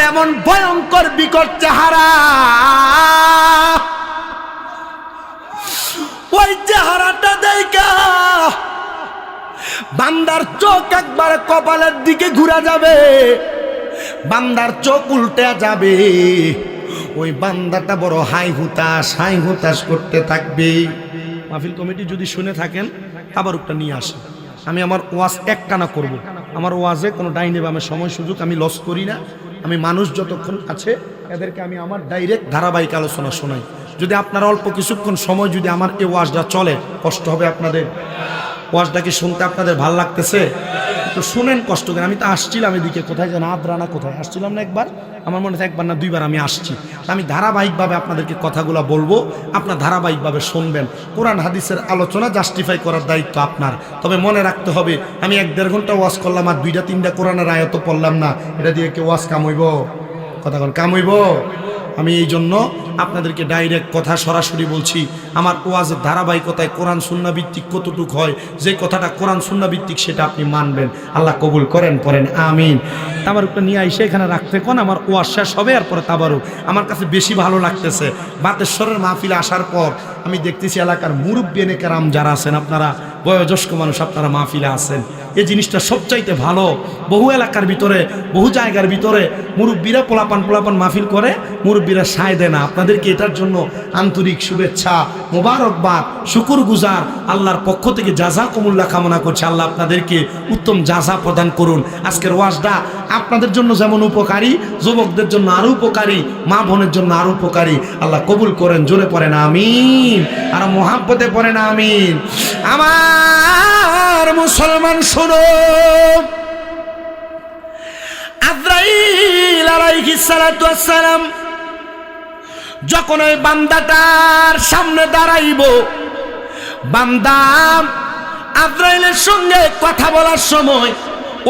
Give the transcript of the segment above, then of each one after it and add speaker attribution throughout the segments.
Speaker 1: এমন ভয়ঙ্কর বিকট চেহারা, ওই চেহারাটা দেখা বান্দার চোখ একবার কপালের দিকে ঘুরে যাবে, বান্দার চোখ উল্টে যাবে। ওই বান্দাটা বড় হাই হুতাশ করতে থাকবে। মাহফিল কমিটি যদি শুনে থাকেন তাবারুকটা নিয়ে আসে। আমি আমার ওয়াজ একটানা করব। আমার ওয়াজে কোনো ডাইনে বামে সময় সুযোগ আমি লস করি না। আমি মানুষ যতক্ষণ আছে এদেরকে আমি আমার ডাইরেক্ট ধারাবাহিক আলোচনা শোনাই। যদি আপনারা অল্প কিছুক্ষণ সময় যদি আমার এই ওয়াজটা চলে, কষ্ট হবে আপনাদের। ওয়াজটাকে শুনতে আপনাদের ভাল লাগতেছে? তো শুনেন কষ্ট করে। আমি তো আসছিলাম এদিকে, কোথায় যেন আদ্রানা, কোথায় আসছিলাম না একবার, আমার মনে হয় একবার না দুইবার আমি আসছি। আমি ধারাবাহিকভাবে আপনাদেরকে কথাগুলো বলবো, আপনার ধারাবাহিকভাবে শুনবেন। কোরআন হাদিসের আলোচনা জাস্টিফাই করার দায়িত্ব আপনার। তবে মনে রাখতে হবে, আমি 1-1.5 ঘন্টা ওয়াজ করলাম আর 2-3টা কোরআনের আয়াত পড়লাম না, এটা দিয়ে কেউ ওয়াজ কামইব? কথা বল, কামইব? আমি এই জন্য আপনাদেরকে ডাইরেক্ট কথা সরাসরি বলছি। আমার ওয়াজের ধারাবাহিকতায় কোরআন সুন্নাহ ভিত্তিক কতটুক হয়, যে কথাটা কোরআন সুন্নাহ ভিত্তিক সেটা আপনি মানবেন। আল্লাহ কবুল করেন, পড়েন আমিন। তাবারুকটা নিয়ে আইসে এখানে রাখতে কোন আমার ওয়াজ শেষ হবে, আর পরে তাবারুক। আমার কাছে বেশি ভালো লাগতেছে বাতেশ্বরের মাহফিলে আসার পর আমি দেখতেছি এলাকার মুরব্বী নেকেরাম যারা আছেন, আপনারা বয়োজ্যেষ্ঠ মানুষ, আপনারা মাহফিলে আছেন। এই জিনিসটা সবচাইতে ভালো। বহু এলাকার ভিতরে, বহু জায়গার ভিতরে মুরব্বীরা পোলাপান মাহফিল করে, মুরব্বীরা সায় দেয় না। আপনাদেরকে এটার জন্য আন্তরিক শুভেচ্ছা, মোবারকবাদ, শুকুর গুজার, আল্লাহর পক্ষ থেকে জাযাকুমুল্লাহ কামনা করছে। আল্লাহ আপনাদেরকে উত্তম জাযা প্রদান করুন। আজকের ওয়াজটা আপনাদের জন্য যেমন উপকারী, যুবকদের জন্য আরো উপকারী, মা বোনের জন্য আরো উপকারী। আল্লাহ কবুল করেন। জোরে পড়েন আমিন, আর মোহাব্বতে পড়েন আমিন। আমার মুসলমান শোনো, আজরাইল আলাইহিস সালাতু ওয়াস সালাম যখন ওই বান্দাটার সামনে দাঁড়াইব, বান্দা আজরাইলের সঙ্গে কথা বলার সময়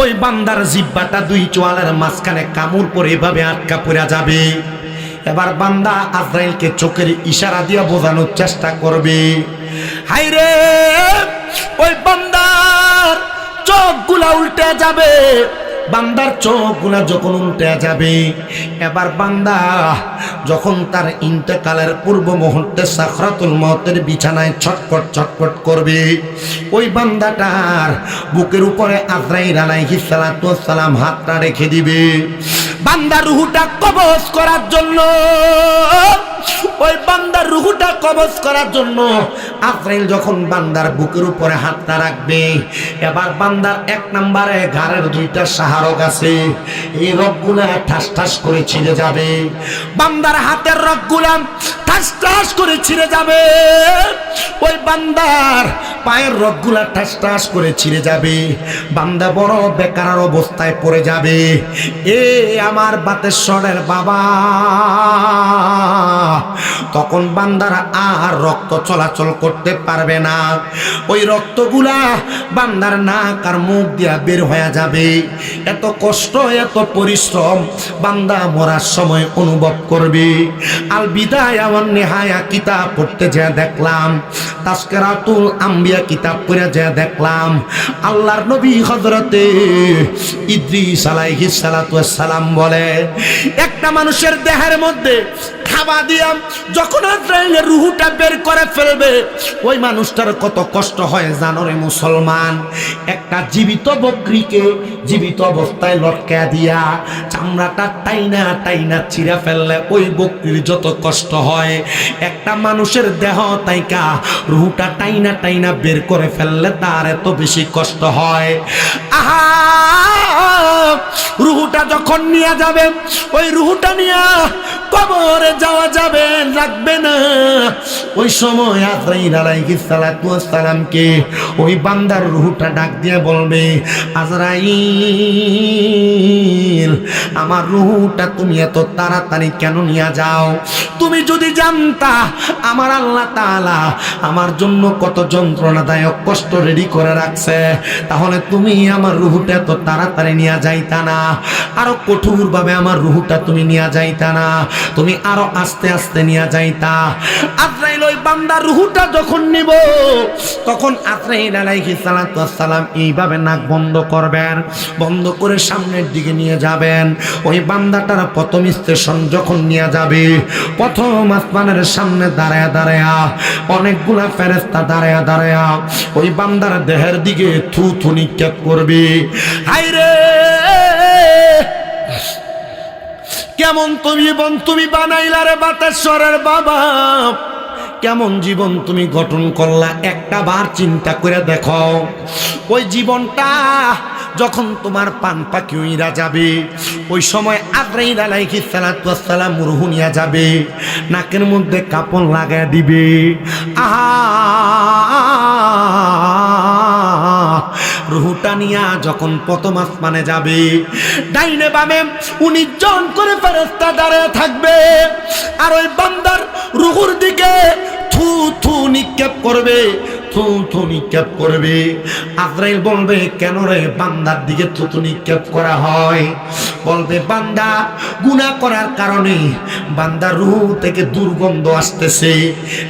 Speaker 1: ওই বান্দার জিহ্বাটা 2 চোয়ালের মাঝখানে কামড় পরে এভাবে আটকা পড়ে যাবে। এবার বান্দা আজরাইলকে চোখের ইশারা দিয়ে বোঝানোর চেষ্টা করবে। হাইরে, ওই বান্দার চোখগুলা উল্টে যাবে। বান্দার চোখগুলা যখন উল্টে যাবে, এবার বান্দা যখন তার ইন্তেকালের পূর্ব মুহূর্তে সাকরাতুল মওতের বিছানায় ছটফট করবে, ওই বান্দাটার বুকের উপরে আজরাইল আলাইহিস সালাতু ওয়াস সালাম হাতটা রেখে দিবে বান্দার রূহটা কবজ করার জন্য। ওই বান্দার রূহটা কবজ করার জন্য আজরাইল যখন বান্দার বুকের উপরে হাতটা রাখবে, এবার বান্দার 1 নম্বরে ঘাড়ের 2টা শাহারক আছে, এই রগগুলা ঠাস ঠাস করে ছিঁড়ে যাবে। বান্দার হাতের রগগুলা ঠাস ঠাস করে ছিঁড়ে যাবে। ওই বান্দার পায়ের রগগুলা ঠাস ঠাস করে ছিঁড়ে যাবে। বান্দা বড় বেকার অবস্থায় পড়ে যাবে। এ আমার বাতেশ্বরের বাবা, তখন বান্দারা আর রক্ত চলাচল করতে পারবে না। ওই রক্তগুলা বান্দার নাক আর মুখ দিয়া বের হয়ে যাবে। এত কষ্ট, এত পরিশ্রম বান্দা মরার সময় অনুভব করবে। আল বিদায়া ওয়ান নিহায়া কিতাব পড়তে যা দেখলাম, তাজকিরাতুল আম্বিয়া কিতাব পড়ে যা দেখলাম, আল্লাহর নবী হযরতে ইদ্রিস আলাইহিস সালাতু ওয়াস সালাম বলে, একটা মানুষের দেহের মধ্যে খাবা দিয়া যখন আজরাইলের রূহটা বের করে ফেলবে, ওই মানুষটার কত কষ্ট হয় জানো রে মুসলমান? একটা জীবিত বকরিকে জীবিত অবস্থায় লটকা দিয়া চামড়াটা টাইনা ছিঁড়ে ফেললে ওই বকরির যত কষ্ট হয়, একটা মানুষের দেহ তাইকা রূহটা টাইনা বের করে ফেললে তার এত বেশি কষ্ট হয়। আহা, রূহটা যখন নিয়ে যাবে, ওই রূহটা নিয়ে কবরে যাওয়া যাবে, লাগবে না। ওই সময় আজরাইল আলাইহিস সালাতু ওয়াস সালামকে ওই বান্দার রূহটা ডাক দিয়ে বলবে, আজরাইল, আমার রূহটা তুমি এত তাড়াতাড়ি কেন নিয়ে যাও? তুমি যদি জানতা আমার আল্লাহ তাআলা আমার জন্য কত যন্ত্রণাদায়ক কষ্ট রেডি করে রাখছে, তাহলে তুমি আমার রূহটা এত তাড়াতাড়ি নিয়ে যাইতা না, আরো কঠোরভাবে আমার রূহটা তুমি নিয়ে যাইতা না, তুমি আরো আস্তে আস্তে নিয়ে যাইতা। আজরাইল ওই বান্দার রুহটা যখন নিব তখন আজরাইল আলাইহিস সালাতু ওয়াস সালাম এইভাবে নাক বন্ধ করবেন, বন্ধ করে সামনের দিকে নিয়ে যাবেন। ওই বান্দাটার প্রথম স্টেশন যখন নিয়ে যাবে, প্রথম আসমানের সামনে দাঁড়ায়া দাঁড়ায়া অনেকগুলা ফেরেশতা দাঁড়ায়া দাঁড়ায়া ওই বান্দার দেহের দিকে থু থু নিক্ষেপ করবে। হায়রে কেমন জীবন তুমি বানাইলা রে বাতেশ্বরের বাবা, কেমন জীবন তুমি গঠন করলা, একটা বার চিন্তা করে দেখো। ওই জীবনটা যখন তোমার পান পাখি উইরা যাবে, ওই সময় আজরাইল আলাইহিস সালাতু ওয়াস সালাম রূহ নিয়ে যাবে, নাকের মধ্যে কাপড় লাগায় দিবে। আহা রুহটা নিয়া যখন প্রথম আসমানে যাবে, ডাইনে বামে 19 জন করে ফেরেশতা দাঁড়ায় থাকবে, আর ওই বান্দার রুহুর দিকে থু থু নিক্ষেপ করবে, থু থু নিক্ষেপ করবে। আজরাইল বলবে কেন রে বান্দার দিকে থু থু নিক্ষেপ করা হয়? বলবে বান্দা গুনাহ করার কারণে বান্দার রূহ থেকে দুর্গন্ধ আসতেছে,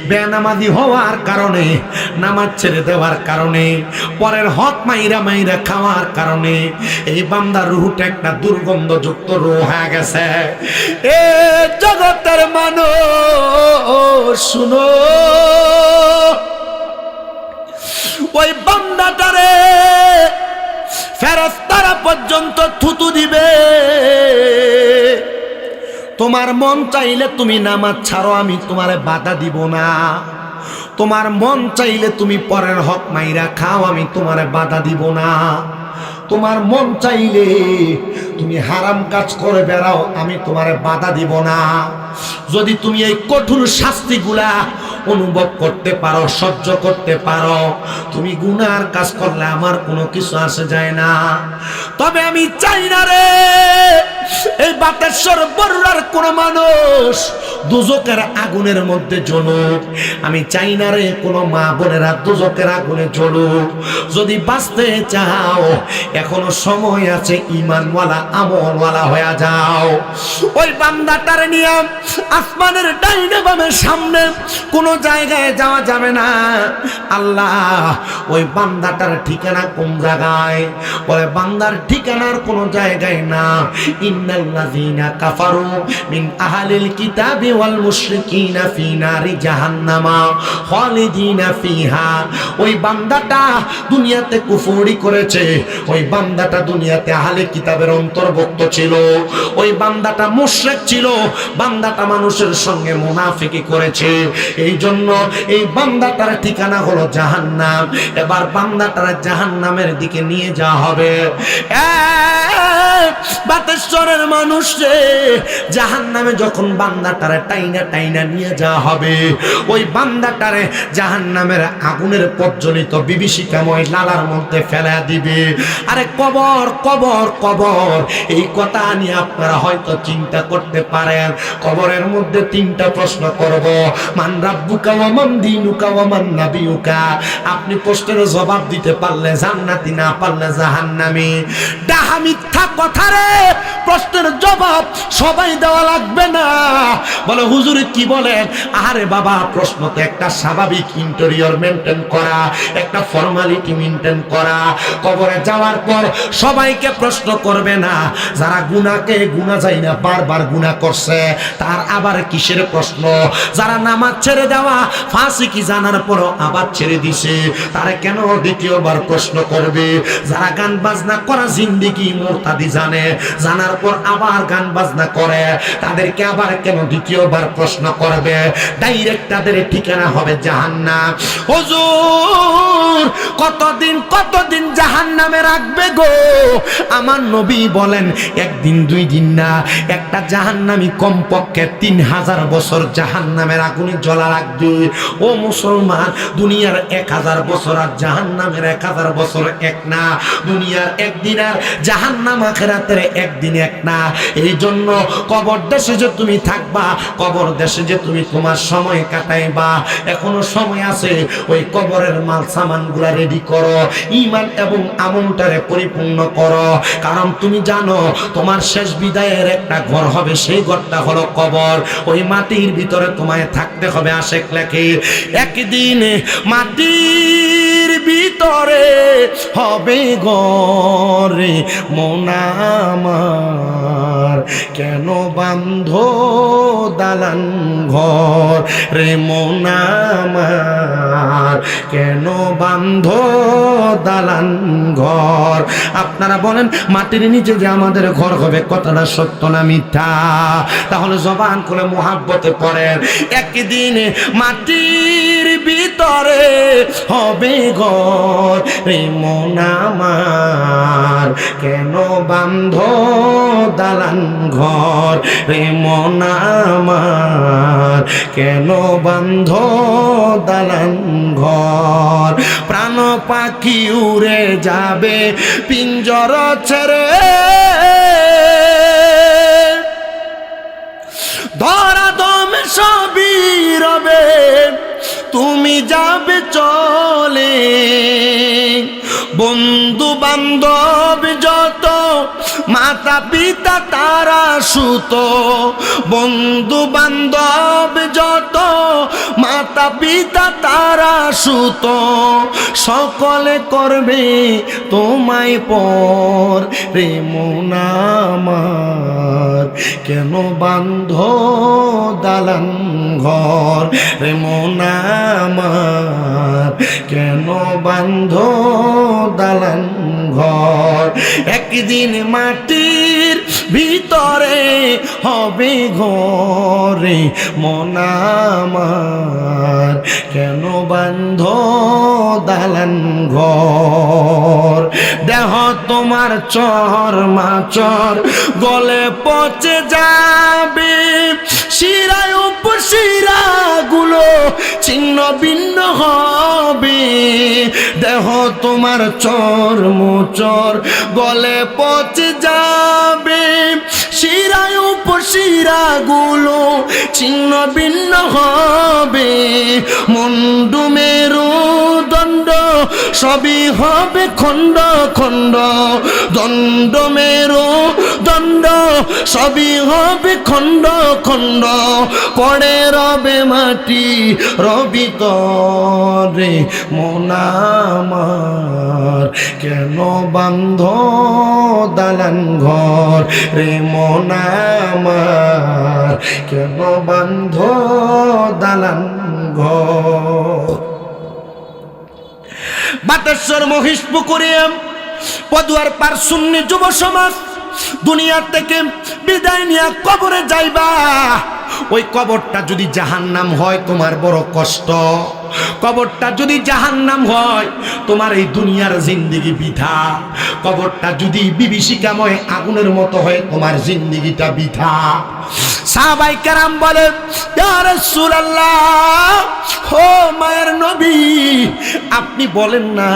Speaker 1: বেনামাজি হওয়ার কারণে, নামাজ ছেড়ে দেওয়ার কারণে, পরের হক মাইরা মাইরা খাওয়ার কারণে এই বান্দার রূহটা একটা দুর্গন্ধযুক্ত রূহ হয়ে গেছে। এ জগতের মানুষ শুনো, ওই বান্দাটারে ফেরেশতারা পর্যন্ত থুতু দিবে। তোমার মন চাইলে তুমি নামাজ ছাড়ো, আমি তোমারে বাধা দিব না। তোমার মন চাইলে তুমি পরের হক মাইরা খাও, আমি তোমারে বাধা দিব না। তোমার মন চাইলে তুমি হারাম কাজ করে বেড়াও, আমি তোমারে বাধা দিব না। যদি তুমি এই কঠোর শাস্তিগুলা অনুভব করতে পারো, সহ্য করতে পারো, তুমি গুনার কাজ করলে আমার কোনো কিছু আসে যায় না। তবে আমি চাই না রে এই বাতেশ্বর বড়ুয়ার কোন মানুষ দুজকের আগুনের মধ্যে জ্বলুক। আমি চাই না রে কোনো মা বোনেরা দুজকের আগুনে জ্বলুক। যদি বাঁচতে চাও এখনো সময় আছে, ঈমানওয়ালা আমলওয়ালা হয়ে যাও। ওই বান্দাটার নিয়ম আসমানের ডাইনে বামে সামনে কোনো জায়গায় যাওয়া যাবে না। আল্লাহ ওই বান্দাটার ঠিকানা কোন জায়গায়? বলে বান্দার ঠিকানার কোনো জায়গায় না। ইন্নাল্লাযীনা কাফারু মিন আহলিল কিতাবি ওয়াল মুশরিকিনা ফি নারি জাহান্নামা খালিদিনা ফিহা। ওই বান্দাটা দুনিয়াতে কুফরি করেছে, ওই বান্দাটা দুনিয়াতে আহলে কিতাবের অন্তর্ভুক্ত ছিল, ওই বান্দাটা মুশরিক ছিল, বান্দাটা মানুষের সঙ্গে মুনাফিকি করেছে। এই জন্য এই বান্দাটার ঠিকানা হলো জাহান্নাম। এবার বান্দাটার জাহান্নামের দিকে নিয়ে যাওয়া হবে। বাতেশ্বরের মানুষ রে, জাহান্নামে যখন বান্দাটারে টাইনা টাইনা নিয়ে যাওয়া হবে, ওই বান্দাটারে জাহান্নামের আগুনের প্রজ্বলিত বিভীষিকাময় লালার মধ্যে ফেলা দিবে। আরে কবর কবর কবর, এই কথা নিয়ে আপনারা হয়তো চিন্তা করতে পারেন। কবরের মধ্যে 3টা প্রশ্ন করব, মান রাব্বুকা ওয়া মান দীনুকা ওয়া মান নাবিয়ুকা। আপনি প্রশ্নের জবাব দিতে পারলে জান্নাতি, না পারলে জাহান্নামী। ডাহা মিথ্যা কথা রে, প্রশ্নের জবাব সবাই দেওয়া লাগবে না। বলে হুজুর কি বলেন? আরে বাবা, প্রশ্ন তো একটা স্বাভাবিক ইন্টেরিয়র মেনটেন করা, একটা ফর্মালিটি মেনটেন করা। কবরে যাওয়ার পর সবাইকে প্রশ্ন করবে না। যারা গুনাহকে গুনাহ যায় না, বারবার গুনাহ করছে, তার আবার কিসের প্রশ্ন? যারা নামাজ ছেড়ে দেওয়া ফাসিকি জানার পরও আবার ছেড়ে দিছে, তারা কেন দ্বিতীয়বার প্রশ্ন করবে? যারা গান বাজনা করা জিন্দেগি মুরতাদি জানে, জানার পর আবার গান বাজনা করে, তাদেরকে আবার কেন দ্বিতীয়বার প্রশ্ন করবে? ডাইরেক্ট তাদের ঠিকানা হবে জাহান্নাম। হুজুর কতদিন জাহান্নামে রাখবে গো? আমার নবী বলেন একদিন 2 দিন না, একটা জাহান্নামী কমপক্ষে 3000 বছর জাহান্নামের আগুনে জ্বলা রাখবে। ও মুসলমান, দুনিয়ার 1000 বছর আর জাহান্নামের 1000 বছর এক না। দুনিয়ার একদিন আর জাহান্নাম আখিরাতের একদিনে এক না। এই জন্য কবর দেশে যে তুমি থাকবা, কবর দেশে যে তুমি তোমার সময় কাটাইবা, এখনো সময় আছে। ওই কবরের মাল সামান গুলা রেডি করো, ঈমান এবং আমলটারে পরিপূর্ণ করো। কারণ তুমি জানো তোমার শেষ বিদায়ের একটা ঘর হবে, সেই ঘরটা হলো কবর। ওই মাটির ভিতরে তোমায় থাকতে হবে। আশেক লেখে একদিন মাটির ভিতরে হবে ঘরে মন আমার, কেন বান্ধ দালান ঘর রে মন আমার, কেন বান্ধ দালান ঘর। আপনারা বলেন মাটির নিচে যে আমাদের ঘর হবে, কথাটা সত্য না মিথ্যা? তাহলে জবান খুলে মুহাব্বতে পড়েন, একদিন মাটির ভিতরে হবে ঘর রে মন আমার, কেন বান্ধ দালান ঘর রে মন আমার, কেন বান্ধ দালান ঘর। প্রাণ পাখি উড়ে যাবে পিঞ্জর ছেড়ে, ধরাধম সবই রবে তুমি যাবে চলে। বন্ধু বান্ধব যত মাতা পিতা তারা সুত, বন্ধু বান্ধব যত মাতা পিতা তারা সুত, সকলে করবে তোমায় পর রে মন আমার, কেন বান্ধ দালান ঘর রে মন আমার, কেন বান্ধ দালান ঘর। একদিন মাটির ভিতরে হবে ঘরে মন আমার, কেন বান্ধ দালান ঘর। দেহ তোমার চর মাচর গলে পচে যাবে, শিরায় উপশিরা গুলো ছিন্ন ভিন্ন হবে। দেহ তোমার চর মোচর গলে পচে যাবে, শিরায় উপশিরা গুলো ছিন্ন ভিন্ন হবে। মুন্ডু মেরু দণ্ড সবই হবে খণ্ড খণ্ড, দণ্ড মেরু দণ্ড সবই হবে খণ্ড খণ্ড। পড়ে রবে মাটি রবি তরে মন আমার, কেন বান্ধ দালান ঘর রে মন আমার, কেন বান্ধ দালান ঘর। বাতেশ্বর মহিষপুকুরে পদুয়ার পার সুন্নি যুব সমাজ দুনিয়া থেকে বিদায় নিয়ে কবরে যাইবা। ওই কবরটা যদি জাহান্নাম হয় তোমার বড় কষ্ট, কবরটা যদি জাহান্নাম হয় তোমার এই দুনিয়ার জিন্দেগি বৃথা। কবরটা যদি বিভীষিকাময় আগুনের মতো হয় তোমার জিন্দেগিটা বৃথা। সাহাবায়ে কেরাম বলে ইয়া রাসূলুল্লাহ, ও মায়ের নবী আপনি বলেন না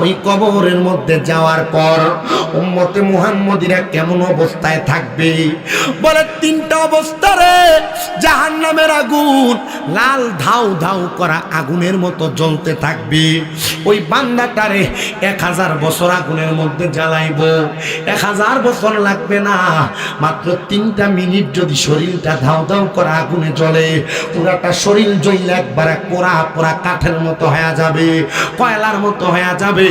Speaker 1: ওই কবরের মধ্যে যাওয়ার পর উম্মতে মুহাম্মদীরা কেমন অবস্থায় থাকবে? বলে তিনটা অবস্থা রে। জাহান্নামের আগুন লাল ধাউ ধাউ করা আগুনের মতো জ্বলতে থাকবে। ওই বান্দাটারে 1000 বছর আগুনের মধ্যে জ্বালাইব, 1000 বছর লাগবে না, মাত্র 3টা মিনিট যদি শরীরটা ধাউ ধাউ করা আগুনে জ্বলে, পুরাটা শরীর জ্বলে একবারে পোড়া পোড়া কাঠের মতো হয়ে যাবে, কয়লার মতো হয়ে যাবে।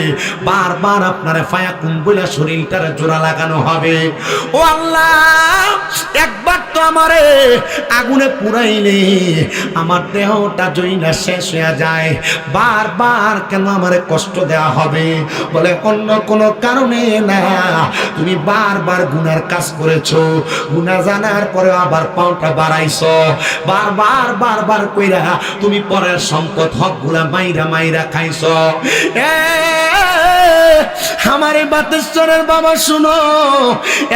Speaker 1: বারবার আপনারে ফায়াকুন বলে শরীরটারে জোড়া লাগানো হবে। ও আল্লাহ, একবার তো আমারে আগুনে পুরাইলে আমার দেহটা জইনা শেষ হয়ে যায়, বারবার কেন আমারে কষ্ট দেওয়া হবে? বলে অন্য কোনো কারণে না, তুমি বারবার গুনার কাজ করেছো, গুনাহ জানার পরে আবার পাওটা বাড়াইছো, বারবার বারবার কইরা তুমি পরের সম্পদ হকগুলা মাইরা মাইরা খাইছো। আমারে বাতেশ্বরের বাবা শুনো,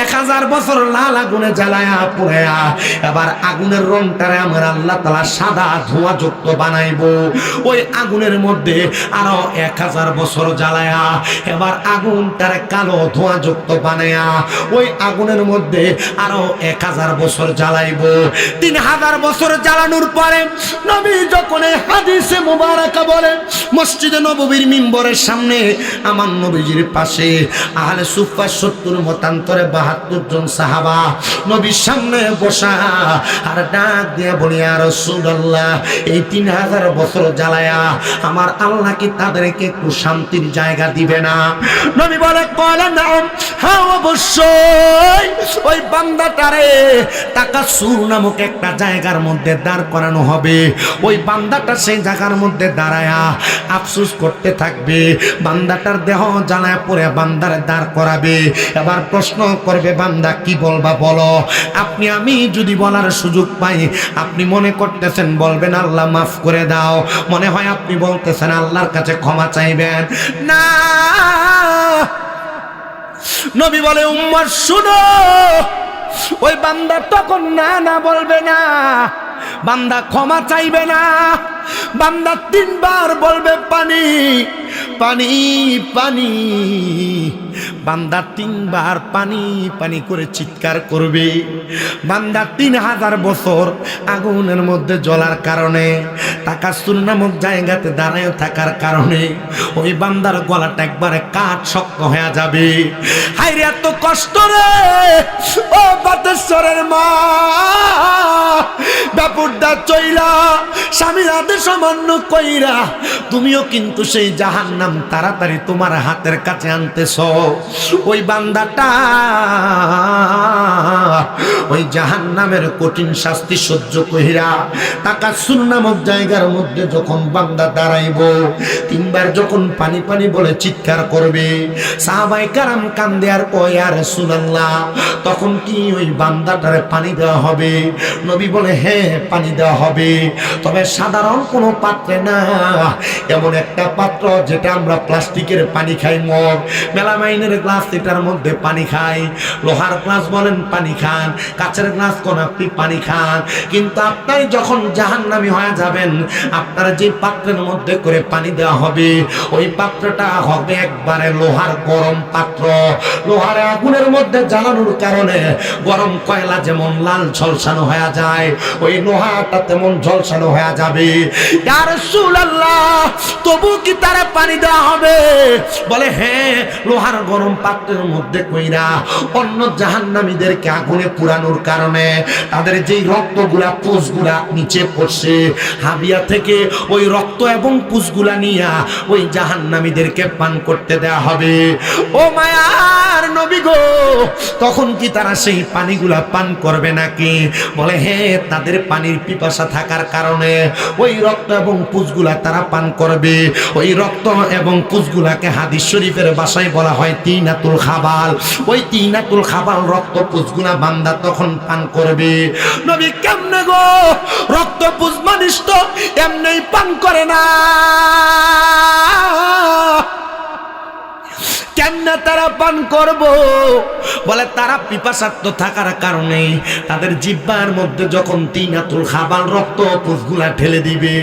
Speaker 1: 1000 বছর লাল আগুনে জ্বালায়া পুড়ায়া এবার আগুনের রংটারে আমার আল্লাহ তাআলা সাদা ধোঁয়াযুক্ত বানাইবো। ওই আগুনের মধ্যে আরো 1000 বছর জ্বালায়া এবার আগুনটারে কালো ধোঁয়াযুক্ত বানায়া ওই আগুনের মধ্যে আরো 1000 বছর জ্বালাইবো। 3000 বছর জ্বালানোর পরে নবী যখন এই হাদিসে মুবারাকা বলেন, মসজিদে নববীর মিম্বরের সামনে আমার নবীজির পাশে আহলে সুফফা 70 মতান্তরে 72 জন সাহাবা নবীর সামনে বসা আর ডাক দিয়ে বলি, ইয়া রাসূলুল্লাহ, এই 3000 বছর জ্বালায়া আমার আল্লাহ কি তাদেরকে একটু শান্তির জায়গা দিবে না? নবী বলে, কলা নাম, হ্যাঁ অবশ্যই। ওই বান্দাটারে তাকাসুর নামক একটা জায়গার মধ্যে দাঁড় করানো হবে। ওই বান্দাটা সেই জায়গার মধ্যে দাঁড়ায়া আফসোস করতে থাকবে। বান্দাটার দেহ জ্বালায় পড়ে বান্দারে দাঁড় করাবে। এবার প্রশ্ন করবে, বান্দা কি বলবা বলো। আপনি আমি যদি বলার সুযোগ পাই, আপনি মনে করতেছেন বলবেন আল্লাহ মাফ করে দাও, মনে হয় আপনি বলতেছেন আল্লাহর কাছে ক্ষমা চাইবেন না। নবী বলে, উম্মত শুনো, ওই বান্দা তখন না না বলবে না, বান্দা ক্ষমা চাইবে না, বান্দা 3 বার বলবে পানি পানি পানি। বান্দা 3 বার পানি পানি করে চিৎকার করবে। বান্দা 3000 বছর আগুনের মধ্যে জ্বলার কারণে, তাকাসুর নামক জায়গাতে দাঁড়ায় থাকার কারণে ওই বান্দার গলাটা একবারে কাঠ শক্ত হয়ে যাবে। হায়রে এত কষ্ট রে ও বাতেশ্বরের মা, বাপুরদা চইলা স্বামীর আদেশ অমান্য কইরা তুমিও কিন্তু সেই জাহান্নাম তাড়াতাড়ি তোমার হাতের কাছে আনতেছ। ওই বান্দাটা ওই জাহান্নামের কঠিন শাস্তি সহ্য কইরা তাকাসুর নামক জায়গার মধ্যে যখন বান্দা দাঁড়াইব, 3 বার যখন পানি পানি বলে চিৎকার করবে, সাহাবায়ে কেরাম কান্দে আর কয়, ইয়া রাসূলুল্লাহ, তখন কি ওই বান্দাটারে পানি দেওয়া হবে? নবী বলে, হ্যাঁ পানি দেওয়া হবে, তবে সাধারণ কোনো পাত্রে না, এমন একটা পাত্র যেটা আমরা প্লাস্টিকের পানি খাই, মগ মেলামাইনের গ্লাস, এটার মধ্যে পানি খাই। লোহার গ্লাস বলেন পানি খান, কাঁচের গ্লাস কোন আপনি পানি খান, কিন্তু আপনি যখন জাহান্নামী হয়ে যাবেন, আপনার যে পাত্রের মধ্যে করে পানি দেওয়া হবে ওই পাত্রটা হবে একবারে লোহার গরম পাত্র। লোহার আগুনের মধ্যে জ্বালানোর কারণে গরম কয়লা যেমন লাল ঝলসানো হয়ে যায়, ওই লোহাটা তেমন ঝলসানো হয়ে যাবে। ইয়া রাসূলুল্লাহ, তবু কি তারে পানি দেওয়া হবে? বলে, হ্যাঁ, লোহার গরম পাত্রের মধ্যে কইরা অন্য জাহান্নামীদেরকে আগুনে পুরানোর কারণে তাদের যেই রক্তগুলা পুষগুলা নিচে পড়ছে, হাবিয়া থেকে ওই রক্ত এবং পুষগুলা নিয়া ওই জাহান্নামীদেরকে পান করতে দেওয়া হবে। ও মায়ার নবী গো, তখন কি তারা সেই পানিগুলা পান করবে নাকি? বলে, হ্যাঁ, তাদের পানির পিপাসা থাকার কারণে ওই রক্ত এবং পুষগুলা তারা পান করবে। ওই রক্ত এবং পুষগুলাকে হাদিস শরীফের ভাষায় বলা হয় তিনাতুল খাবাল। ওই তিনাতুল খাবাল রক্ত পুষগুলা বান্দা তখন পান করবে। নবী, কেমনে গো? রক্ত পুষ মানুষ তো এমনি পান করে না, কেমনে তারা পান করব? বলে, তারা পিপাসার্থ থাকার কারণে তাদের জিহ্বার মধ্যে যখন তিনাতুল খাবাল রক্ত পুষগুলা ঢেলে দিবে,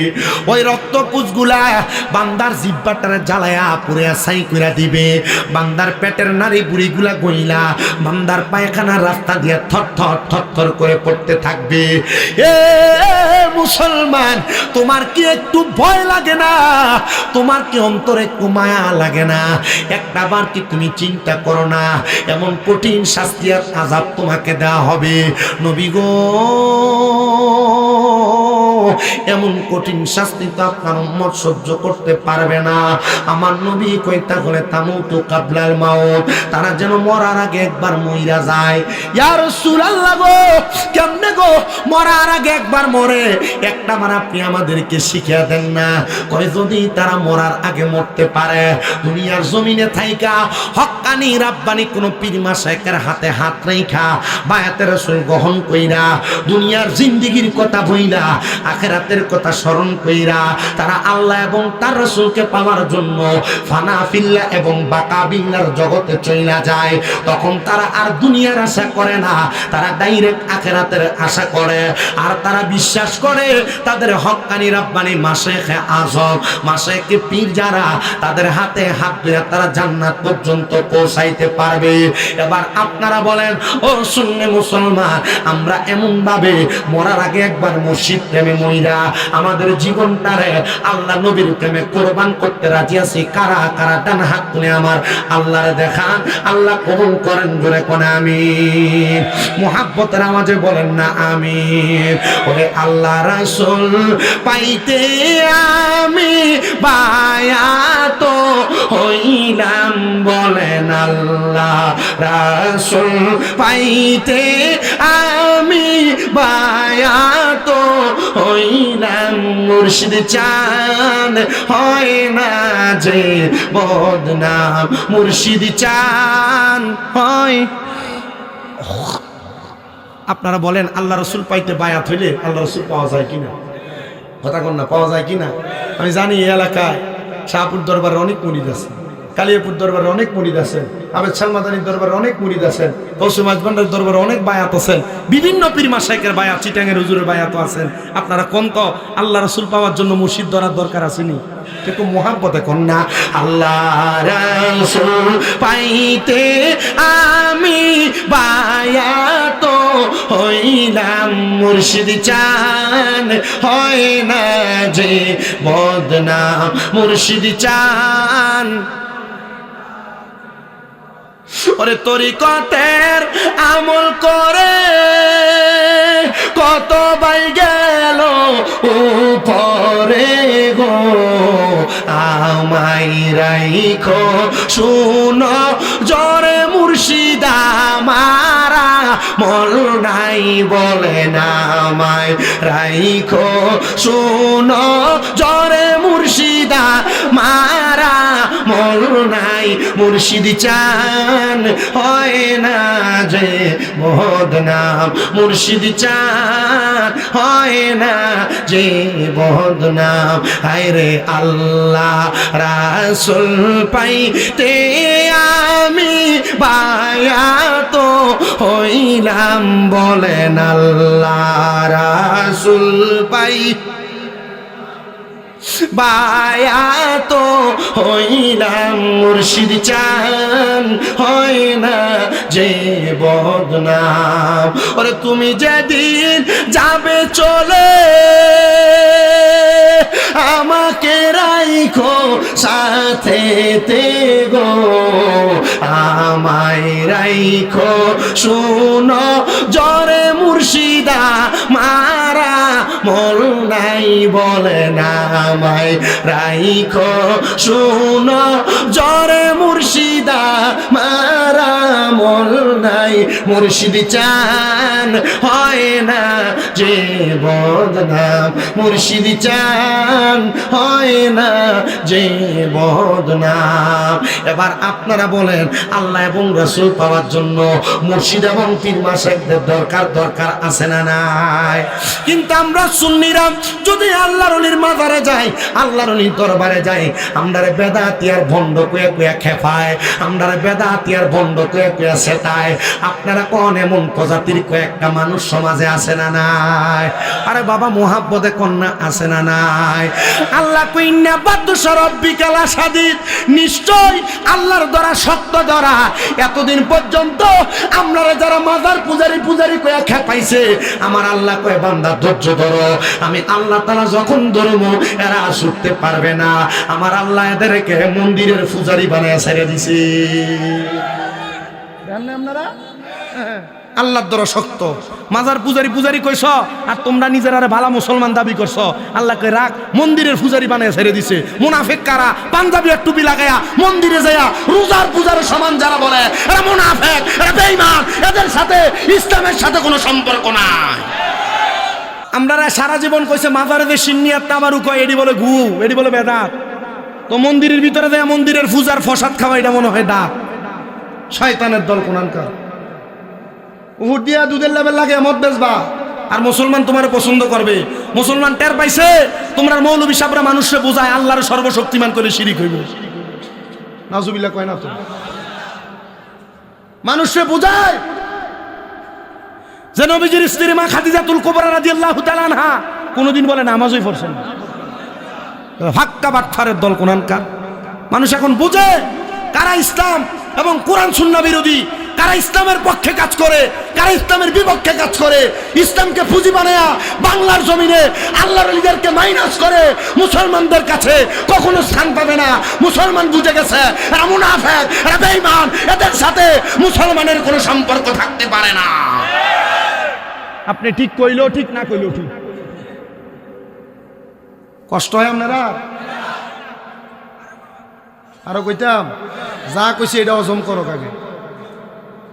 Speaker 1: ওই রক্ত পুষগুলা বান্দার জিহ্বাটারে জ্বালায়া পুরে ছাই কইরা দিবে। বান্দার পেটের নাড়ি বুড়িগুলা গইলা বান্দার পায়খানার রাস্তা দিয়ে থর করে পড়তে থাকবে। এ মুসলমান, তোমার কি একটু ভয় লাগে না? তোমার কি অন্তরে একটু মায়া লাগে না? একটা বার কি তুমি চিন্তা করো না, এমন কঠিন শাস্তি আর আযাব তোমাকে দেওয়া হবে। নবী গো, এমন কঠিন শাস্তি তো আপনার উম্মত সহ্য করতে পারবে না। আমার নবী কই, তাহলে তামুতু কাবলাল মাউত, তারা যেন মরার আগে একবার মইরা যায়। ইয়া রাসূলুল্লাহ গো, কেমনে গো মরার আগে একবার মরে? একটা বার আপনি আমাদেরকে শিখিয়ে দেন না। কই, যদি তারা মরার আগে মরতে পারে, দুনিয়ার জমিনে থাইকা হক্কানি রাব্বানি কোন পীর মাশায়েখের হাতে হাত রাইখা বায়াতে রাসূল গ্রহণ কইরা দুনিয়ার জিন্দেগীর কথা বইলা আখের আখিরাতের কথা স্মরণ কইরা তারা আল্লাহ এবং তার রাসূলকে পাওয়ার জন্য ফানা ফিল্লাহ এবং বাকা বিল্লার জগতে চইলা যায়, তখন তারা আর দুনিয়ার আশা করে না, তারা ডাইরেক্ট আখিরাতের আশা করে। আর তারা বিশ্বাস করে তাদের হক্কানি রাব্বানি মাশায়েখে আযম, মাশায়েখে পীর যারা, তাদের হাতে হাত ধরে তারা জান্নাত পর্যন্ত পৌঁছাইতে পারবে। এবার আপনারা বলেন, ও সুন্নি মুসলমান, আমরা এমন ভাবে মরার আগে একবার মুর্শিদ প্রেমে মইরা আমাদের জীবনটারে আল্লাহ নবীর প্রেমে কোরবান করতে রাজি আছি? কারা কারা ডান হাত তুলে আমার আল্লাহরে দেখান, আল্লাহ কবুল করেন। জোরে কোন আমিন। মুহাব্বতের আওয়াজে বলেন না আমিন। ওরে আল্লাহ রাসূল পাইতে আমি বায়াত হইলাম, বলেন আল্লাহ রাসূল পাইতে আমি বায়াত হইলাম। মুর্শিদ চান হয় না যে বদনাম, মুর্শিদ চান হয়। আপনারা বলেন, আল্লাহ রসুল পাইতে বায়াত হইলে আল্লাহ রসুল পাওয়া যায় কিনা? কথা কন না, পাওয়া যায় কিনা? আমি জানি এই এলাকায় শাহপুর দরবারে অনেক মুরিদ আছে, কালিয়াপুর দরবারে অনেক মুরিদ আছেন, আবেদ সালমাদানির দরবারে অনেক মুরিদ আছেন, কৌসুম আজমান্ডার দরবারে অনেক বায়াত আছেন, বিভিন্ন পীর মাশায়েখের বায়াত, চিটাঙ্গের হুজুরের বায়াত আছেন। আপনারা কোন তো আল্লাহ রাসূল পাওয়ার জন্য মুর্শিদ ধরার দরকার আসেনি? কিন্তু মুহাব্বতে কোন না, আল্লাহ রাসূল পাইতে আমি বায়াত হইলাম, মুর্শিদ চান হয় না যে বদনাম, মুর্শিদ চান। ওরে তরিকতের আমল করে কত বাই গেল উপরে গো, আমায় রাইখো শুনো জরে মুর্শিদা মারা মল নাই, বলে না আমায় রাইখো শুনো জরে মুর্শিদা মারা মল নাই, মুর্শিদ চান হয় না যে বদনাম, মুর্শিদ চান হয় না যে বদনাম। হায়রে আল্লাহ রাসূল পাইতে আমি বায়াত হইলাম, বলেন আল্লাহ রাসূল পাই বায়াত হইলাম, মুর্শিদ চান হয় না যে বদনাম। ওরে তুমি যেদিন যাবে চলে আমাকে রাইখো সাথে গো, আমায় রাইখো শুনো জরে মুর্শিদা মারা মল নাই, বলে না আমায় রাইখো শুনো জরে মুর্শিদা মারা মল নাই, মুর্শিদ চান হয় না যে বদনাম, মুর্শিদ চান হয় না যে বদনাম। এবার আপনারা বলেন, আল্লাহ এবং রাসূল পাওয়ার জন্য মুর্শিদ এবং পীর মাশায়েখদের দরকার আছে না নাই? কিন্তু আমরা সুন্নিরা যদি আল্লাহর ওলির মাজারে যাই, আল্লাহর ওলির দরবারে যাই, আমরারে বেদাতি আর ভণ্ড কইয়া কইয়া খেপায়, আমরারে বেদাতি আর ভণ্ড কইয়া কইয়া সেটায়। আপনারা কোন এমন প্রজাতির কয়েকটা মানুষ সমাজে আছে না নাই? আরে বাবা মুহাব্বতে কন্যা আছে না নাই? আল্লাহ কইন্না বাদ্দু সরব্বিকাল আসাদিদ, নিশ্চয় আল্লাহর দ্বারা শক্ত দ্বারা। এতদিন পর্যন্ত আপনারা যারা মাজার পূজারি কইয়া খেপাইছে, আমার আল্লাহ কয় বান্দা ধৈর্য ধরো, আমি আল্লাহ তাআলা যখন ধরবো এরা ছুটতে পারবে না। আমার আল্লাহ এদেরকে মন্দিরের পূজারি বানায় ছেড়ে দিছে। জানেন আপনারা আল্লাহর দ্বারা শক্ত, মাজার পূজারি কইছ আর তোমরা নিজের আরে ভালো মুসলমান দাবি করছো, আল্লাহ কই রাখ, মন্দিরের পূজারি বানায় ছেড়ে দিছে। মুনাফিক কারা? পাঞ্জাবি আর টুপি লাগায়া মন্দিরে যায়া রোজার পূজার সমান যারা বলে এরা মুনাফিক, এরা বেঈমান, এদের সাথে ইসলামের সাথে কোনো সম্পর্ক নাই। আমরা সারা জীবন কইছে মাজারে যে সিন্নিয়াত তাবারু কয়, এডি বলে ঘু, এডি বলে বেদাত। তো মন্দিরের ভিতরে যায় মন্দিরের পূজার প্রসাদ খাওয়া, এটা মনে হয় দাঁত। শয়তানের দল কোনানকার। উহুদ দিয়া দুধের লেবেল লাগে মদ বেচবা, আর মুসলমান তোমার পছন্দ করবে। মুসলমান টের পাইছে তোমরা মৌলবী সাহেবরা মানুষে বোঝায় আল্লাহর সর্বশক্তিমান করে শিরিক হইব। নাউজুবিল্লাহ কয় না তো? মানুষে বোঝায় যে নবীজির স্ত্রী মা খাদিজাতুল কুবরা রাদিয়াল্লাহু তাআলা আনহা কোনোদিন বলে নামাজই পড়ছেন না। হাক্কা বাটফারের দল কোনখানকার। মানুষ এখন বুঝে কারা ইসলাম এবং কোরআন সুন্নাহ বিরোধী, কারা ইসলামের পক্ষে কাজ করে, কারা ইসলামের বিপক্ষে কাজ করে। ইসলামকে পুঁজি বানায়া বাংলার জমিনে আল্লাহর ওলিদেরকে মাইনাস করে মুসলমানদের কাছে কখনো স্থান পাবে না। মুসলমান বুঝে গেছে এরা মুনাফিক, এরা বেঈমান, এদের সাথে মুসলমানের কোনো সম্পর্ক থাকতে পারে না। আপনি ঠিক কইলেও ঠিক, না কইলেও ঠিক। কষ্ট হয় আপনারা? আরো কইতাম যা কইছি এটা হজম করো আগে।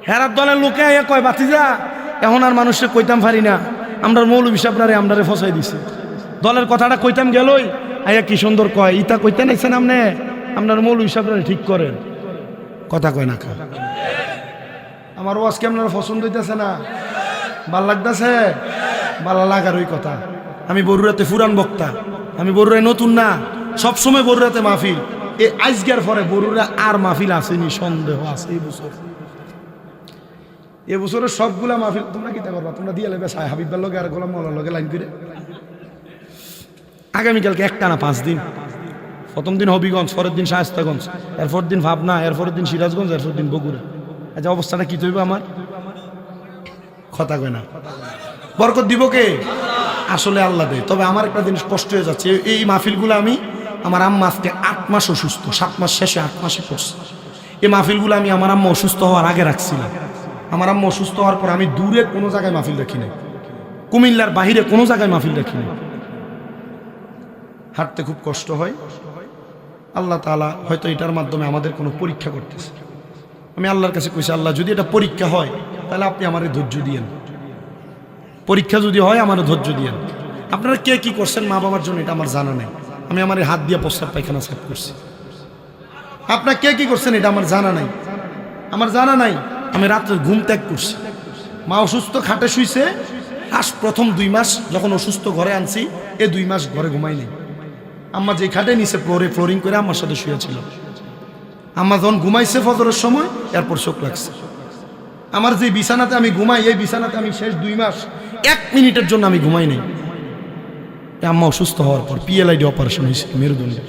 Speaker 1: হেরার দলের লোকে আইয়া কয় বাতিজা এখন আর মানুষকে কইতাম পারি না, আমরা মৌলবী সাহেবরারে আমরারে ফসাই দিছে। দলের কথাটা কইতাম গেলই আইয়া কি সুন্দর কয় ইতা কইতে নাইছেন আপনি, আপনার মৌলবী সাহেবরারে ঠিক করেন। কথা কয় না কা? আমার ওয়াজ কি আপনার পছন্দ হইতেছে না? ভাল লাগতেছে? ভালো লাগার ওই কথা। আমি বরুড়াতে পুরান বক্তা, আমি বরুড়ায় নতুন না, সবসময় বরুড়াতে মাহফিল। এই আজকের পরে বরুড়া আর মাহফিল আসেনি, সন্দেহ আছে এই বছর। এবছরের সবগুলা মাহফিল তোমরা কিতা করবা? তোমরা দিয়ে লেবে সাই হাবিবার লগে আর গোলাম মোল্লার লগে লাইন করে আগামীকালকে একটানা 5 দিন। প্রথম দিন হবিগঞ্জ, পরের দিন শায়েস্তাগঞ্জ, এরপর দিন ভাবনা, এরপরের দিন সিরাজগঞ্জ, এরপর দিন বগুড়া। আচ্ছা অবস্থাটা কি তৈব আমার? কথা কয় না? বরকত দিব কে? আসলে আল্লাহ দেয়। তবে আমার একটা জিনিস কষ্ট হয়ে যাচ্ছে, এই মাহফিলগুলো আমি আমার আম্মা আজকে 8 মাস অসুস্থ, 7 মাস শেষে 8 মাসে পড়ছে। এই মাহফিলগুলো আমি আমার আম্মা অসুস্থ হওয়ার আগে রাখছিলাম। আমার আম্মা অসুস্থ হওয়ার পর আমি দূরে কোনো জায়গায় মাহফিল রাখি নাই, কুমিল্লার বাহিরে কোনো জায়গায় মাহফিল রাখি নাই। হাঁটতে খুব কষ্ট হয়। আল্লাহ তাআলা হয়তো এটার মাধ্যমে আমাদের কোনো পরীক্ষা করতেছে। আমি আল্লাহর কাছে কইছি, আল্লাহ যদি এটা পরীক্ষা হয় তাহলে আপনি আমারে ধৈর্য দিয়েন। পরীক্ষা যদি হয় আমারও ধৈর্য দিয়েন। আপনারা কে কি করছেন মা বাবার জন্য এটা আমার জানা নেই। আমি আমার হাত দিয়ে প্রস্রাব পায়খানা সাফ করছি। আপনারা কে কি করছেন এটা আমার জানা নাই, আমার জানা নাই। আমি রাত্রে ঘুম ত্যাগ করছি। মা অসুস্থ খাটে শুইছে। প্রথম 2 মাস যখন অসুস্থ ঘরে আনছি, এই 2 মাস ঘরে ঘুমাই নেই। আম্মা যে খাটে নিচে ফ্লোরিং করে আমার সাথে শুয়েছিল। আম্মা যখন ঘুমাইছে ফজরের সময়, এরপর চোখ লাগছে। আমার যে বিছানাতে আমি ঘুমাই, এই বিছানাতে আমি শেষ 2 মাস 1 মিনিটের জন্য আমি ঘুমাই নাই। আম্মা অসুস্থ হওয়ার পর PLID অপারেশন হয়েছিল মেরুদণ্ডে।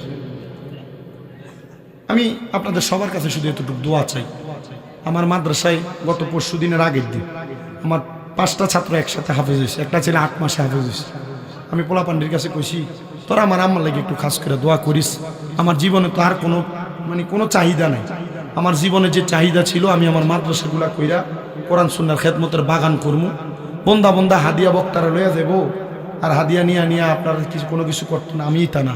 Speaker 1: আমি আপনাদের সবার কাছে শুধু এতটুকু দোয়া চাই। আমার মাদ্রাসায় গত পরশু দিনের আগের দিন আমার 5টা ছাত্র একসাথে হাফেজ হয়েছে। একটা ছেলে 8 মাসে হাফেজ হয়েছে। আমি পোলাপান্ডির কাছে কইছি, তোরা আমার আম্মার লাগে একটু খাস করে দোয়া করিস। আমার জীবনে তো আর কোনো চাহিদা নাই। আমার জীবনে যে চাহিদা ছিল, আমি আমার মাদ্রাসাগুলা কইরা কোরআন সুন্নাহর খেদমতের বাগান করবো। বন্দা বন্দা হাদিয়া বক্তারা লইয়া যাবো, আর হাদিয়া নিয়ে আপনারা কোনো কিছু করতো না। আমি তা না,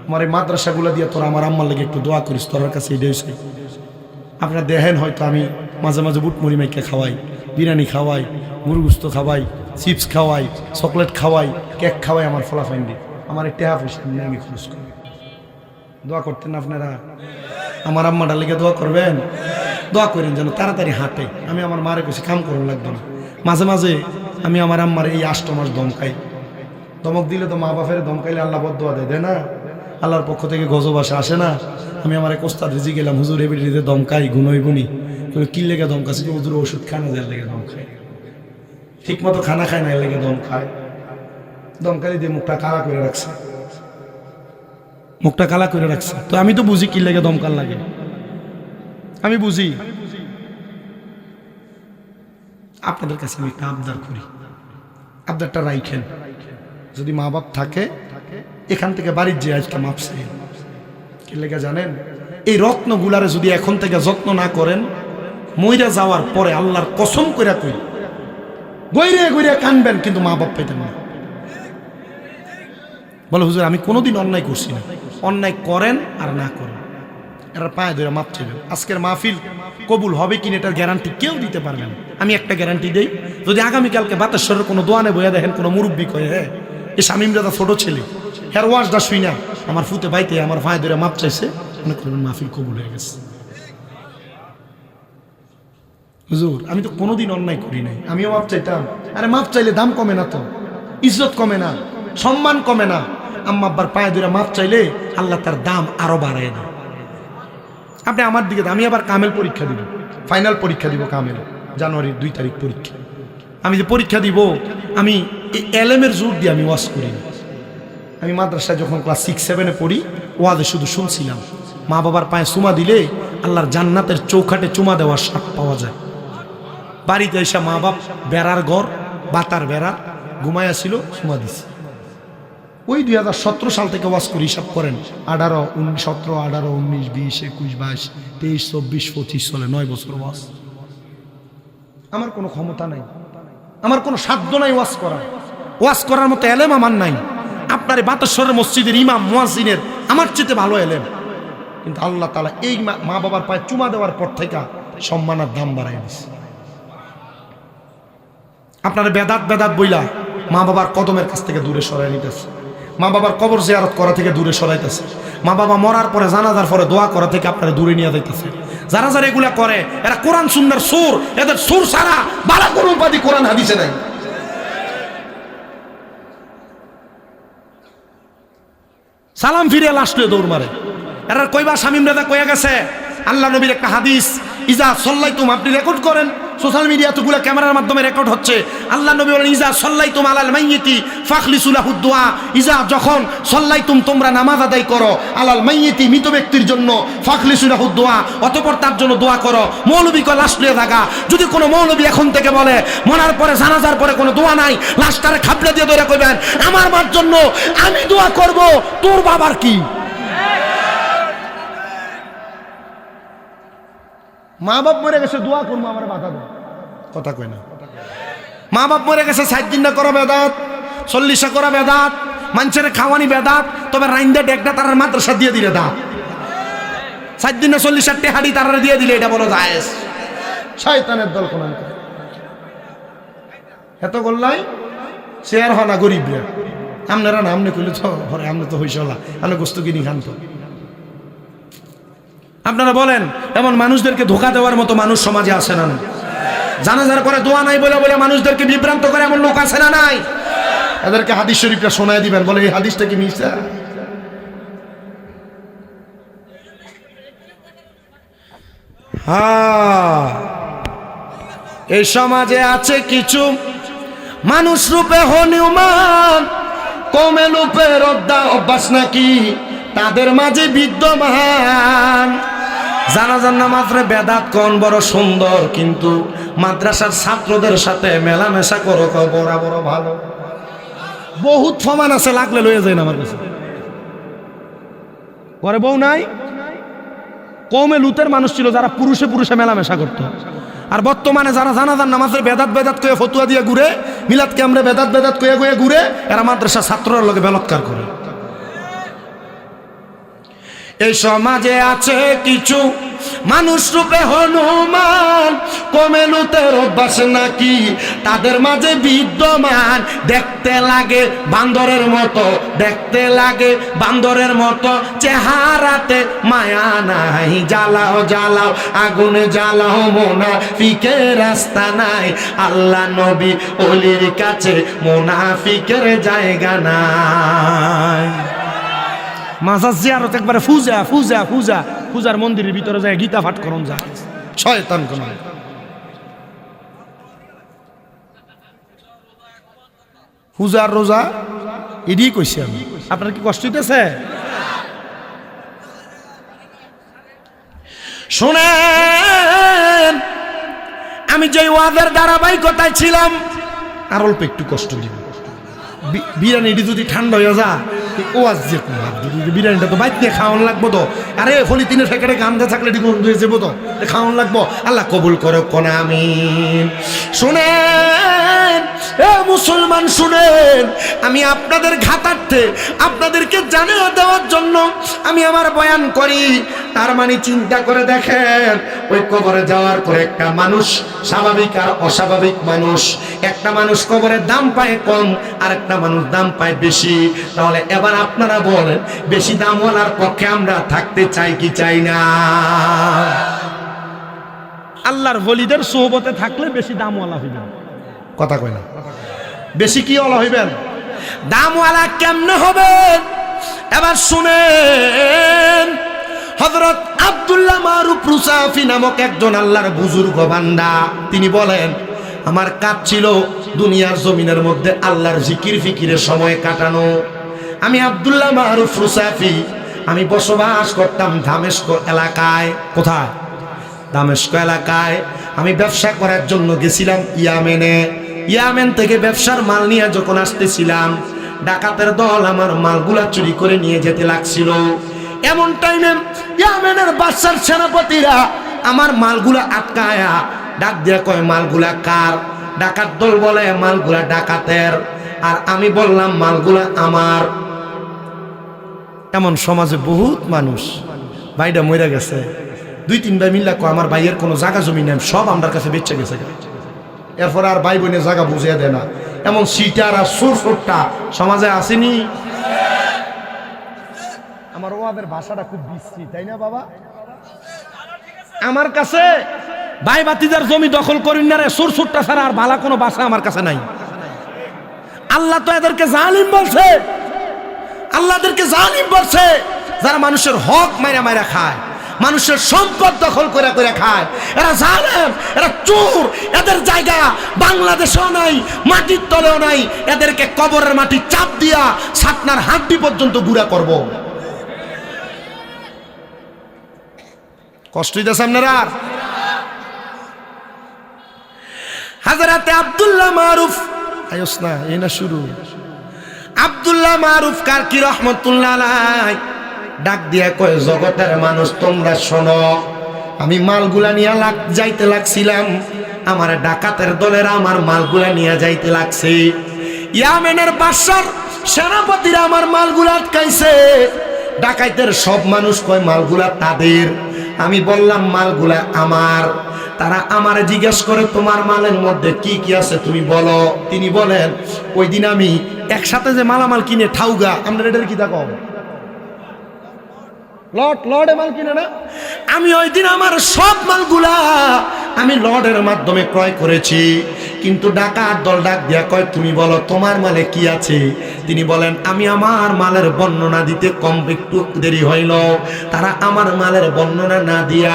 Speaker 1: আমার এই মাদ্রাসাগুলা দিয়ে তোরা আমার আম্মার লাগে একটু দোয়া করিস, তোর কাছে এটাই চাই। আপনারা দেখেন হয়তো আমি মাঝে মাঝে বুট মুড়ি মাইকে খাওয়াই, বিরিয়ানি খাওয়াই, মুরগুস্ত খাওয়াই, চিপস খাওয়াই, চকলেট খাওয়াই, কেক খাওয়াই আমার ফলাফাইন্ডি। আমার এই টেহা পয়সা নিয়ে আমি খরচ করি। দোয়া করতেন আপনারা? আমার আম্মাটার লেগে দোয়া করবেন। দোয়া করেন যেন তাড়াতাড়ি হাঁটে। আমি আমার মারে কাছে কাম করুন লাগবে না। মাঝে মাঝে আমি আমার আম্মার এই 8 মাস দমকাই। দমক দিলে তো মা বাপের দমকাইলে আল্লাহ বদদোয়া দেয় না? আল্লাহর পক্ষ থেকে গজব আসে না? আমি আমার এক ওস্তাদ রেজি গেলাম, হুজুর এবিডিতে দমকাই গুনই গুনি। কি লেগে দমকাছি? হুজুর ওষুধ খায় না, যার লেগে দম খায়। ঠিক মতো খানা খায় না, এর লেগে দম খায়। দমকালি দিয়ে মুখটা কালা করে রাখছে, মুখটা কালা করে রাখছে। তো আমি তো বুঝি কি লেগে দমকাল লাগে, আমি বুঝি। আপনাদের কাছে আমি একটা আবদার করি, আবদারটা রাইখেন। যদি মা বাপ থাকে, এখান থেকে বাড়ির যে আজকে মাপছে কি লেগে জানেন? এই রত্নগুলারে যদি এখন থেকে যত্ন না করেন, মইরা যাওয়ার পরে আল্লাহর কসম কইরা কই গইরে গইরে কানবেন, কিন্তু মা বাপ পেতেন না। বলে হুজুর আমি কোনোদিন অন্যায় করছি না। অন্যায় করেন আর না করেন, এরা পায়ে ধরে মাপ চাইবেন। আজকের মাহফিল কবুল হবে কিনা এটার গ্যারান্টি কেউ দিতে পারবেন। আমি একটা গ্যারান্টি দেই, যদি আগামীকালকে বাতাসরের কোনো দোয়ানে বইয়া দেখেন কোনো মুরব্বী কয়ে, হ্যাঁ এই শামীম দাদা ছোট ছেলে, হ্যার ওয়াজটা শুই না আমার ফুতে বাইতে আমার পায়ে ধরে মাপ চাইছে, মনে করবেন মাহফিল কবুল হয়ে গেছে। হুজুর আমি তো কোনোদিন অন্যায় করি নাই, আমিও মাপ চাইতাম। আরে মাপ চাইলে দাম কমে না তো, ইজ্জত কমে না, সম্মান কমে না। আম্মা আব্বার পায়ে ধরে মাপ চাইলে আল্লাহ তার দাম আরো বাড়ায় না। আপনি আমার দিকে, আমি আবার কামেল পরীক্ষা দিব, ফাইনাল পরীক্ষা দিব কামেল, জানুয়ারির 2 তারিখ পরীক্ষা। আমি যে পরীক্ষা দিব, আমি এই এলেমের জোর দিয়ে আমি ওয়াজ করি। আমি মাদ্রাসায় যখন ক্লাস 6-7-এ পড়ি, ওয়াজে শুধু শুনছিলাম মা বাবার পায়ে চুমা দিলে আল্লাহর জান্নাতের চৌখাটে চুমা দেওয়ার স্বাদ পাওয়া যায়। বাড়িতে এসে মা বাপ বেড়ার ঘর, বাতার বেড়া ঘুমাইয়া ছিল, চুমা দিছে। ওই 2017 সাল থেকে ওয়াজ করি, হিসাব করেন 18, 19, 17, 18, 19, 20, 21, 22, 23, 24, 25 চলে 9 বছর ওয়াজ। আমার কোনো ক্ষমতা নাই, আমার কোনো সাধ্য নাই ওয়াজ করার মতো এলেম আমার নাই। আপনার বাতেশ্বরের মসজিদের ইমাম মুয়াজ্জিনের আমার চেয়ে ভালো এলেম, কিন্তু আল্লাহ তাআলা এই মা বাবার পায়ে চুমা দেওয়ার পর থেকে সম্মানের দাম বাড়াই দিচ্ছে। আপনার বেদাত বইলা মা বাবার কদমের কাছ থেকে দূরে সরাই নিতেছে, মা বাবার কবর জিয়ারত করা থেকে দূরে সরাইতেছে, মা বাবা মরার পরে জানাজার পরে দোয়া করা থেকে আপনারা দূরে নিয়ে যাইতেছে। যারা যারা এগুলা করে এরা কোরআন সুন্নাহর সুর, এদের সুর ছাড়া বালা কোনো উপাধি কোরআন হাদিসে নাই। সালাম ফিরে লাস্টে দৌড় মারে। এরা কইবা শামীম রাজা কইয়া গেছে আল্লাহ নবীর একটা হাদিস, ইজা সাল্লাইতুম, আপনি রেকর্ড করেন, সোশ্যাল মিডিয়া তো গুলা ক্যামেরার মাধ্যমে রেকর্ড হচ্ছে। আল্লাহ নবী বলেন ইজা সাল্লাইতুম আলাল মাইয়িতি ফাখলিসু লাহু দুআ, ইজা যখন সাল্লাইতুম তোমরা নামাজ আদায় করো, আলাল মাইয়িতি মৃত ব্যক্তির জন্য, ফাখলিসু লাহু দুআ অতঃপর তার জন্য দোয়া করো। মৌলবী কয় লাশ লিয়ে থাকা, যদি কোনো মৌলবী এখন থেকে বলে মরার পরে জানাজার পরে কোনো দোয়া নাই, লাশটারে খাবলে দিয়ে ধরে কইবেন আমার মার জন্য আমি দোয়া করব, তোর বাবার কি? মা বাপ মরে গেছে দোয়া করবো আমার বাধা দেয়, কথা কয় না। মা বাপ মরে গেছে 60 দিন না করা বেদাত, 40 করা বেদাত, মানুষের খাওয়ানি বেদাত, তবে রাইন্দা ডেকটা তার মাদ্রাসা দিয়ে দিলে দাঁত 60 দিন না 40 টেহাড়ি তারা দিয়ে দিলে এটা বলো জায়েজ। শয়তানের দল কোন এত করলাই সে আর হনা গরিব রে, আপনারা না আমনে কইলে তো ঘরে আমনে তো হইসলা, আমি গোস্ত কিনি খান তো। আপনারা বলেন এমন মানুষদেরকে ধোকা দেওয়ার মতো মানুষ সমাজে আছে না? জানাজার পরে দোয়া নাই বলে বলে মানুষদেরকে বিভ্রান্ত করে এমন লোক আছে না নাই? এদেরকে হাদিস শরীফটা শোনায় দিবেন, বলে এই হাদিসটা কি মিথ্যা? হ্যাঁ, এই সমাজে আছে কিছু মানুষ রূপে হনুমান, কমে রূপের অভ্যাস নাকি তাদের মাঝে বিদ্যমান। জানাজার নামাজে বেদাত কোন বড় সুন্দর, কিন্তু মাদ্রাসার ছাত্রদের সাথে মেলামেশা করো বড় বড় ভালো। বহুত ফমান আছে, লাগলে লয়ে যায় না আমার কাছে। ঘরে বউ নাই, কমে লুতের মানুষ ছিল যারা পুরুষে পুরুষে মেলামেশা করতো। আর বর্তমানে যারা জানাজার নামাজের বেদাত কয়ে ফতুয়া দিয়ে ঘুরে, মিলাদকে আমরা বেদাত কয়ে ঘুরে, এরা মাদ্রাসা ছাত্ররা লোকে বলৎকার করে। এই সমাজে আছে কিছু মানুষ রূপে হনুমান, কমে লুতের অভ্যাস নাকি তাদের মাঝে বিদ্যমান। দেখতে লাগে বান্দরের মতো, দেখতে লাগে বান্দরের মতো, চেহারাতে মায়া নাই। জ্বালাও জ্বালাও আগুন জ্বালাও, মুনাফিকের রাস্তা নাই। আল্লাহ নবী ওলির কাছে মুনাফিকের জায়গা নাই। মাজার জিয়ারত একবারে ফুজা ফুজা ফুজা পূজার মন্দিরের ভিতরে যায় গীতা পাঠ করুন যায়, শয়তান কোন। পূজার রোজা এদিকে কইছি আমি, আপনার কি কষ্ট হইতেছে? শুনেন, আমি যে ওয়াদের ধারাবাহিকতায় ছিলাম, আর অল্প একটু কষ্ট দিব। বিরিয়ানিটি যদি ঠান্ডা হয়ে যা, ওয়াজ যে বিরিয়ানিটা তো বাইক নিয়ে খাওয়ান লাগবো তো। আরে ফলি 3 প্যাকেটে গান্ধা থাকলে যাবো তো, খাওয়ান লাগবো। আল্লাহ কবুল করো কোন আমিন। শুনেন এ মুসলমান, শুনেন, আমি আপনাদের ঘাতার্থে আপনাদেরকে জানিয়ে দেওয়ার জন্য আমি আমার বয়ান করি। তার মানে চিন্তা করে দেখেন, ওই কবরে যাওয়ার পরে একটা মানুষ স্বাভাবিক আর অস্বাভাবিক মানুষ, একটা মানুষ কবরের দাম পায় কম, আর একটা মানুষ দাম পায় বেশি। তাহলে এবার আপনারা বলেন, বেশি দামওয়ালার পক্ষে আমরা থাকতে চাই কি চাই না? আল্লাহর ওলিদের সোহবতে থাকলে বেশি দামওয়ালা হইবেন। কথা কয় না, বেশি কি ওয়ালা হইবেন? দামওয়ালা কেমনে হবেন? এবার শুনেন, হযরত আব্দুল্লাহ মারুফ রুসাফি নামক একজন আল্লাহর বুজুর্গ বান্দা, তিনি বলেন, আমার কাজ ছিল দুনিয়ার জমিনের মধ্যে আল্লাহর জিকির ফিকিরের সময় কাটানো। আমি আব্দুল্লাহ মারুফ রুসাফি, আমি বসবাস করতাম দামেস্ক এলাকায়। কোথায়? দামেস্ক এলাকায়। আমি ব্যবসা করার জন্য গেছিলাম ইয়ামেনে। ইয়ামেন থেকে ব্যবসার মাল নিয়ে যখন আসতেছিলাম, ডাকাতের দল আমার মালগুলা চুরি করে নিয়ে যেতে লাগছিল। এমন টাইমে ইয়ামেনের বাদশার সেনাপতিরা আমার মালগুলা আটকায়া ডাক দিয়ে কয়, মালগুলা কার? ডাকাত দল বলে মালগুলা ডাকাতের। আর আমি বললাম মালগুলা আমার। এমন সমাজে বহুত মানুষ, ভাইটা মরে গেছে, 2-3 ভাই মিল্লা কয় আমার ভাইয়ের কোনো জায়গা জমি নেই, সব আমার কাছে বেচে গেছে। এরপর আর ভাই বোনের জায়গা বুঝিয়ে দেয় না। এমন সিটার আর সুরটা সমাজে আসেনি। আমার ওয়াদের ভাষাটা খুব বিশ্রী, তাই না বাবা? আমার কাছে ভাই বাতিদার জমি দখল করেন না রে, সুরটা ছাড়া আর ভালো কোনো ভাষা আমার কাছে নাই। আল্লাহ তো এদেরকে জালিম বলছে, আল্লাহদেরকে জালিম বলছে, যারা মানুষের হক মাইরা মাইরা খায়, মানুষের সম্পদ দখল করে করে খায়। এরা জালেম, এরা চোর। এদের জায়গা বাংলাদেশেও নাই, মাটির তলেও নাই। এদেরকে কবরের মাটি চাপ দিয়া ছাতনার হাড্ডি পর্যন্ত গুঁড়া করব। কষ্ট হইতেছে আপনারা? হযরতে আব্দুল্লাহ মারুফ, আয়স না এই না শুরু। আব্দুল্লাহ মারুফ কারকি রহমতুল্লাহ আলাইহি ডাক দিয়া কয়, জগতের মানুষ তোমরা শোনো, আমি মালগুলা নিয়ে যাইতে লাগছিলাম, আমার ডাকাতের দলেরা আমার মালগুলা নিয়ে যাইতে লাগছে। ইয়ামেনের বাদশার সেনাপতিরা আমার মালগুলা আটকাইছে। ডাকাইতের সব মানুষ কয় মালগুলা তাদের। আমি বললাম মালগুলা আমার। তারা আমার জিজ্ঞেস করে, তোমার মালের মধ্যে কি কি আছে তুমি বলো। তিনি বলেন, ওই দিন আমি একসাথে যে মালামাল কিনে ঠাউগা, আমরা এটার কি দেখো লর্ডে মাল কিনে না, আমি ওই দিন আমার সব মালগুলা আমি লর্ডের মাধ্যমে ক্রয় করেছি। কিন্তু ডাকাত দল ডাক দিয়া কয়, তুমি বলো তোমার মালে কি আছে। তিনি বলেন, আমি আমার মালের বর্ণনা দিতে কম একটু দেরি হইল। তারা আমার মালের বর্ণনা না দিয়া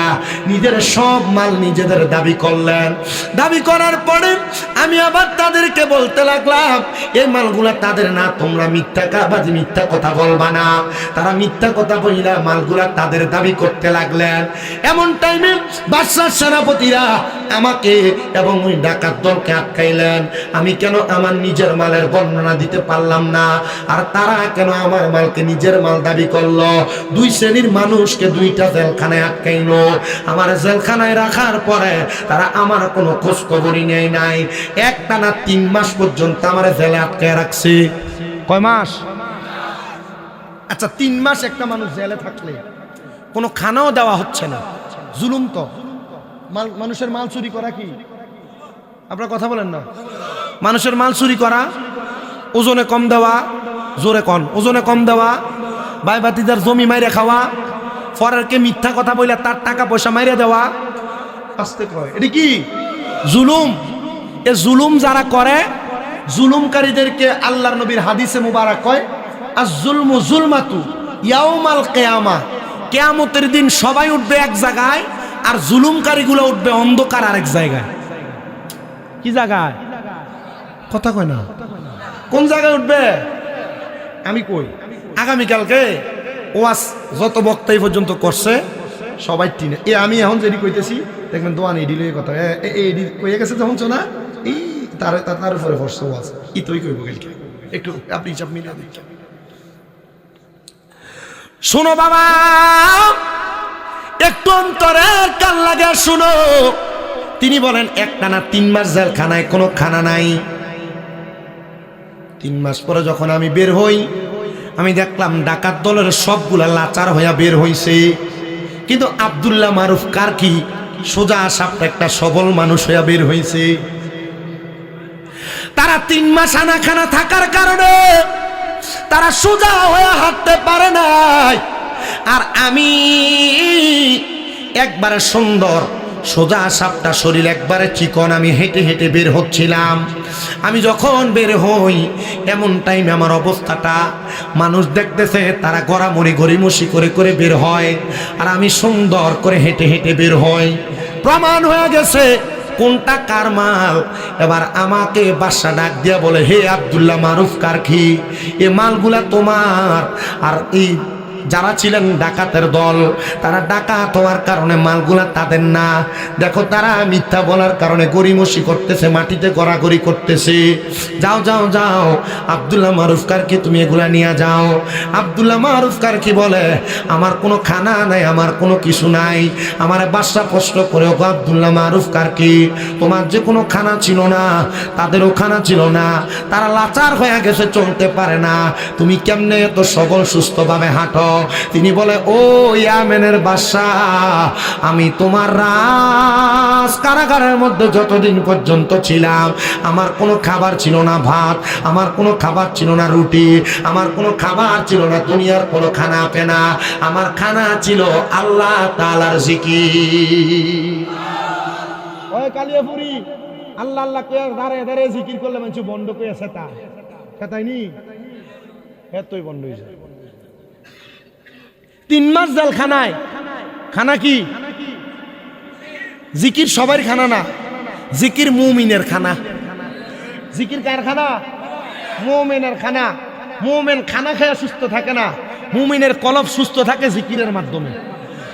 Speaker 1: নিজের সব মাল নিজেদের দাবি করলেন। দাবি করার পরে আমি আবার তাদেরকে বলতে লাগলাম, এই মালগুলা তাদের না, তোমরা মিথ্যা কথা বলবা না। তারা মিথ্যা কথা বলিলা মালগুলা তাদের দাবি করতে লাগলেন। এমন টাইমে বাদশার সেনাপতিরা আমাকে এবং ওই ডাকাত দলকে আটকাইলেন। আমি কেন আমার নিজের মালের বর্ণনা দিতে পারলাম না, আর তারা কেন আমার মালকে নিজের মাল দাবি করলো। দুই শ্রেণীর মানুষকে দুইটা জেলখানায় আটকাইলো। আমার জেলখানায় রাখার পরে তারা আমার কোনো খোঁজ খবরই নেয় নাই। একটানা 3 মাস পর্যন্ত আমার জেলে আটকায় রাখছে। কয় মাস? আচ্ছা, 3 মাস একটা মানুষ জেলে থাকলে কোনো খানাও দেওয়া হচ্ছে না, জুলুম তো। মানুষের মাল চুরি করা কি? আপনারা কথা বলেন না। মানুষের মাল চুরি করা, ওজনে কম দেওয়া, জোরে কন, ওজনে কম দেওয়া, ভাই বাতিদার জমি মাইরে খাওয়া, পরেরকে মিথ্যা কথা বলে তার টাকা পয়সা মাইরে দেওয়া। আস্তে কয়, এটা কি? জুলুম। এ জুলুম যারা করে, জুলুমকারীদেরকে আল্লাহর নবীর হাদিসে মুবারক কয়, আজ-জুলমু জুলমাতু ইয়াউমাল কিয়ামা। কিয়ামতের দিন সবাই উঠবে এক জায়গায়, আর জুলুমকারীগুলো উঠবে অন্ধকার আরেক জায়গায়। কি জায়গায়? কথা কয় না। কোন জায়গায় উঠবে? আমি কই, আগামীকালকে ওয়াজ যত বক্তাই পর্যন্ত করছে সবাই টিনে। আমি এখন যেটি কইতেছি দেখবেন দোয়ান এডিল কথা এডি কইয়া গেছে যখন শোনা, এই তার উপরে পড়ছে ওয়াজ, ই তুই কইব কালকে। একটু আপনি হিসাব মিলিয়ে দিচ্ছেন। শোনো বাবা, একটু অন্তরের কান লাগে শুনো। তিনি বলেন, একটানা 3 মাস জেলখানায় কোনো খানা নাই। 3 মাস পরে যখন আমি বের হই, আমি দেখলাম ডাকাত দলের সবগুলা লাচার হইয়া বের হইছে, কিন্তু আব্দুল্লাহ মারুফ কারকি সোজা সাপটা একটা সবল মানুষ হইয়া বের হইছে। তারা 3 মাস আনাখানা থাকার কারণে তারা সোজা হয়ে হাঁটতে পারে নাই। আর আমি একবারে সুন্দর সোজা সাপটা শরীর একবারে চিকন। আমি হেঁটে হেঁটে বের হচ্ছিলাম। আমি যখন বের হই এমন টাইমে আমার অবস্থাটা মানুষ দেখতেছে, তারা গড়ামড়ি গড়িমসি করে করে বের হয়, আর আমি সুন্দর করে হেঁটে হেঁটে বের হই। প্রমাণ হয়ে গেছে কোনটা কার মাল। এবার আমাকে বাদশা ডাক দিয়া বলে, হে আব্দুল্লাহ মারুফ কারখি, এ মালগুলা তোমার। আর এই যারা ছিলেন ডাকাতের দল, তারা ডাকাত হওয়ার কারণে মালগুলা তাদের না। দেখো তারা মিথ্যা বলার কারণে গড়িমসি করতেছে, মাটিতে গড়াগড়ি করতেছে। যাও যাও যাও, আব্দুল্লাহ মারুফ কারখি তুমি এগুলা নিয়ে যাও। আব্দুল্লাহ মারুফ কারখি বলে, আমার কোনো খানা নাই, আমার কোনো কিছু নাই। আমার বাদশা প্রশ্ন করে, ওগো আব্দুল্লাহ মারুফ কারখি, তোমার যে কোনো খানা ছিল না, তাদেরও খানা ছিল না, তারা লাচার হয়ে গেছে, চলতে পারে না, তুমি কেমনে এত সবল সুস্থভাবে হাঁটো? তিনি বলে, ও ইয়ামেনের বাদশা, আমি তোমার রাজ কারাগারের মধ্যে যতদিন পর্যন্ত ছিলাম, আমার কোনো খাবার ছিল না ভাত, আমার কোনো খাবার ছিল না রুটি, আমার কোনো খাবার ছিল না দুনিয়ার কোনো খানা পেনা, আমার খানা ছিল আল্লাহ তাআলার জিকির। ওই কালিয়াপুরি আল্লাহ আল্লাহ কয়ে দাঁড়ে দাঁড়ে জিকির করলে মানুষ বন্ধ কয়ে সেটা সেটাইনি, এতই বন্ধ হয়েছে। 3 মাস জেল খানায়। খানা কি? জিকির সবার খানা না, জিকির মুমিনের খানা। জিকির কার খানা? মুমিনের খানা। মুমিন খানা খেয়ে সুস্থ থাকে না, মুমিনের কলব সুস্থ থাকে জিকিরের মাধ্যমে।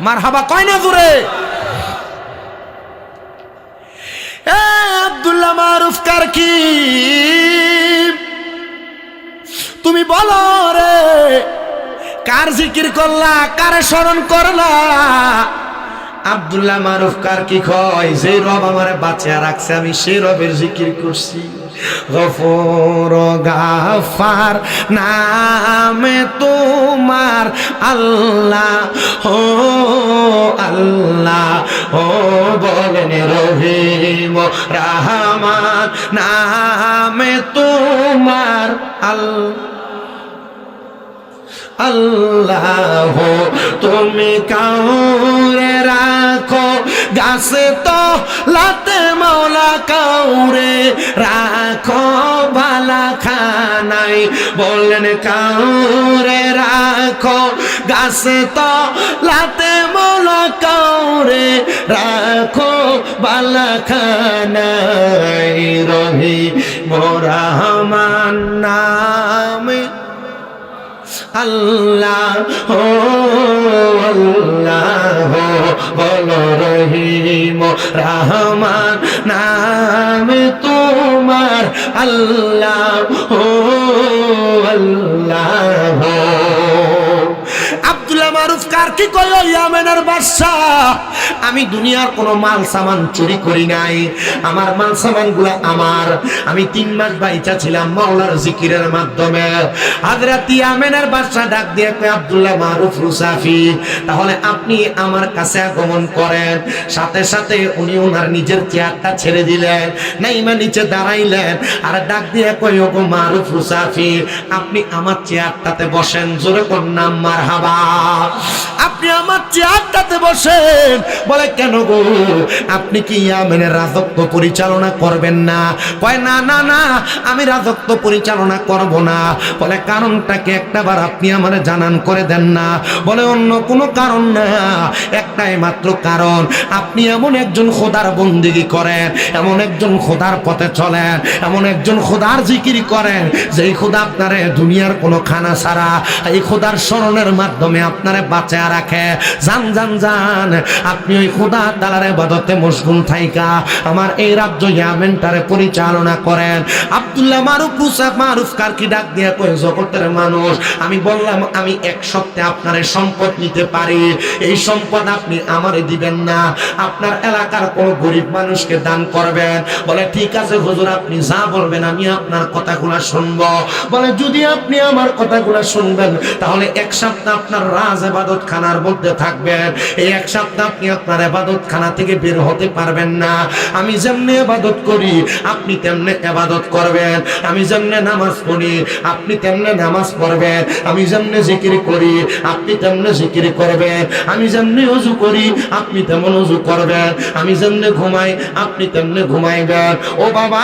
Speaker 1: মারহাবা কয় না জোরে? আব্দুল্লাহ মারুফ কারখি, তুমি বলো রে, কার জিকির করলা, কার স্মরণ করলা? আব্দুল্লাহ মারুফ কারখি কয়, যে রব আমার বাঁচিয়ে রাখছে আমি সেই রবের জিকির করছি। গফুর গাফার নামে তোমার আল্লাহ, ও আল্লাহ, ও বলেন রহিম রহমান নামে তোমার আল্লাহ। আল্লাহ তুমি কাউরে রাখো গাছে তো লাতে মাওলা, কাউরে রাখো বালা খানাই, বলেন কাউরে রাখো গাছে তো লাতে মাওলা, কাউরে রাখো বালা খানাই, রহিম রহমান নামে আল্লাহ, ও আল্লাহ, বলো রহিম রহমান নামে তোমার আল্লাহ, ও আল্লাহ। আব্দুল্লাহ মারুফ কারখি কয়, ইয়ামেনের বাদশা, আমি দুনিয়ার কোনো মাল সামান চুরি করি নাই, আমার মাল সামান গুলা আমার। আমি 3 মাস বাইচা ছিলাম মাওলার জিকিরের মাধ্যমে। হযরত ইয়ামেনের বাদশা ডাক দিয়ে কয়, আব্দুল্লাহ মারুফ রুসাফি, তাহলে আপনি আমার কাছে আগমন করেন। সাথে সাথে উনি ওনার নিজের চেয়ারটা ছেড়ে দিলেন, নাইমা নিচে দাঁড়াইলেন, আর ডাক দিয়ে কয়, ওগো মারুফ রুসাফি, আপনি আমার চেয়ারটাতে বসেন। জোরে কোন নাম মারহাবা। আপনি আমার চেয়ারটাতে বসেন। বলে, কেন গো, আপনি কি ইয়ামেনের রাজত্ব পরিচালনা করবেন না? কয়, না না না, আমি রাজত্ব পরিচালনা করব না। বলে, কারণটাকে একটাবার আপনি আমারে জানান করে দেন না। বলে, অন্য কোনো কারণ না, একটাই মাত্র কারণ, আপনি এমন একজন খোদার বন্দেগী করেন, এমন একজন খোদার পথে চলেন, এমন একজন খোদার জিকির করেন, যেই খোদা আপনারে দুনিয়ার কোনো খানা ছাড়া এই খোদার স্মরণের মাধ্যমে আপনারে বাঁচায় রাখে। জান জান জান, আপনি ওই খোদা তাআলার ইবাদতে মশগুল থাইকা আমার এই রাজ্য ইয়ামেনটারে পরিচালনা করেন। আব্দুল্লাহ মারুফ কারখি ডাক দিয়া কয়, জগতের মানুষ, আমি বললাম আমি এক সপ্তাহে আপনার সম্পদ নিতে পারি, এই সম্পদ আপনি আমারে দিবেন না, আপনার এলাকার কোন গরিব মানুষকে দান করবেন। বলে, ঠিক আছে হুজুর, আপনি যা বলবেন আমি আপনার কথাগুলো শুনবো। বলে, যদি আপনি আমার কথাগুলো শুনবেন তাহলে এক সপ্তাহ আপনার রাজ ইবাদত খানার মধ্যে থাকবেন। এই এক সপ্তাহ আপনি আপনার ইবাদত খানা থেকে বের হতে পারবেন না। আমি যেমনি ইবাদত করি আপনি তেমনি ইবাদত করবেন, আমি যেমনি নামাজ পড়ি আপনি তেমনি নামাজ পড়বেন, আমি যেমনি জিকির করি আপনি তেমনি জিকির করবেন, আমি যেমনি ওযু করি আপনি তেমন ওযু করবেন, আমি যেমনি ঘুমাই আপনি তেমনি ঘুমাইবেন। ও বাবা,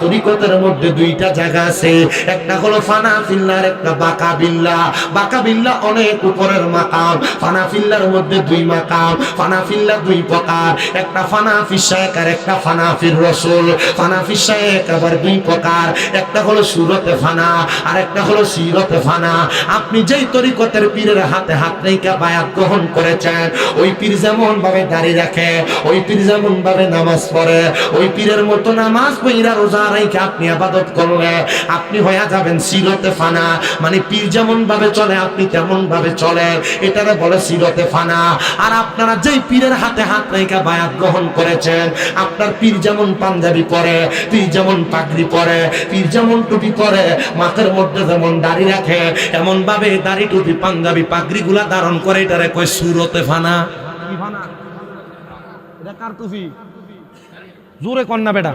Speaker 1: তরিকতের মধ্যে দুইটা জায়গা আছে, একটা হলো ফানা ফিল্লার, একটা বাঁকা বিল্লা। বাঁকা বিল্লা অনেক উপরের মাকাম, ফানা ফিল্লার মধ্যে দুই মাকাম। ফানা ফিল্লা দুই প্রকার, একটা ফানা ফিসায়েক আর একটা ফানা ফির রসুল। ফানা ফিসায়েক আবার দুই প্রকার, একটা হলো সুরতে ফানা আর একটা হলো সিরতে ফানা। আপনি যেই তরিকতের পীরের হাতে হাত রেখে বায়াত গ্রহণ করেছেন, ওই পীর যেমন ভাবে দাড়ি রাখে, ওই পীর যেমন ভাবে নামাজ পড়ে, ওই পীরের মতো নামাজ পড়া রোজা রেখে আপনি ইবাদত করলে আপনি হয়ে যাবেন সিরতে ফানা। মানে পীর যেমন ভাবে চলে আপনি তেমন ভাবে চলেন, এটারে বলে সিরতে ফানা। আর আপনারা যেই পীরের হাতে হাত রেখে বায়াত গ্রহণ করেছেন, আপনার পীর যেমন পাঞ্জাবি পরে, পীর যেমন পাগড়ি পরে, পীর যেমন টুপি পরে, মাথার মধ্যে যেমন দাড়ি রাখে, এমন ভাবে দাড়ি টুপি পাঞ্জাবি পাগড়ি গুলা ধারণ করে, এটারে কয় সুরতে ফানা। কি ফানা? এটা কার টুপি? জোরে কন না বেটা,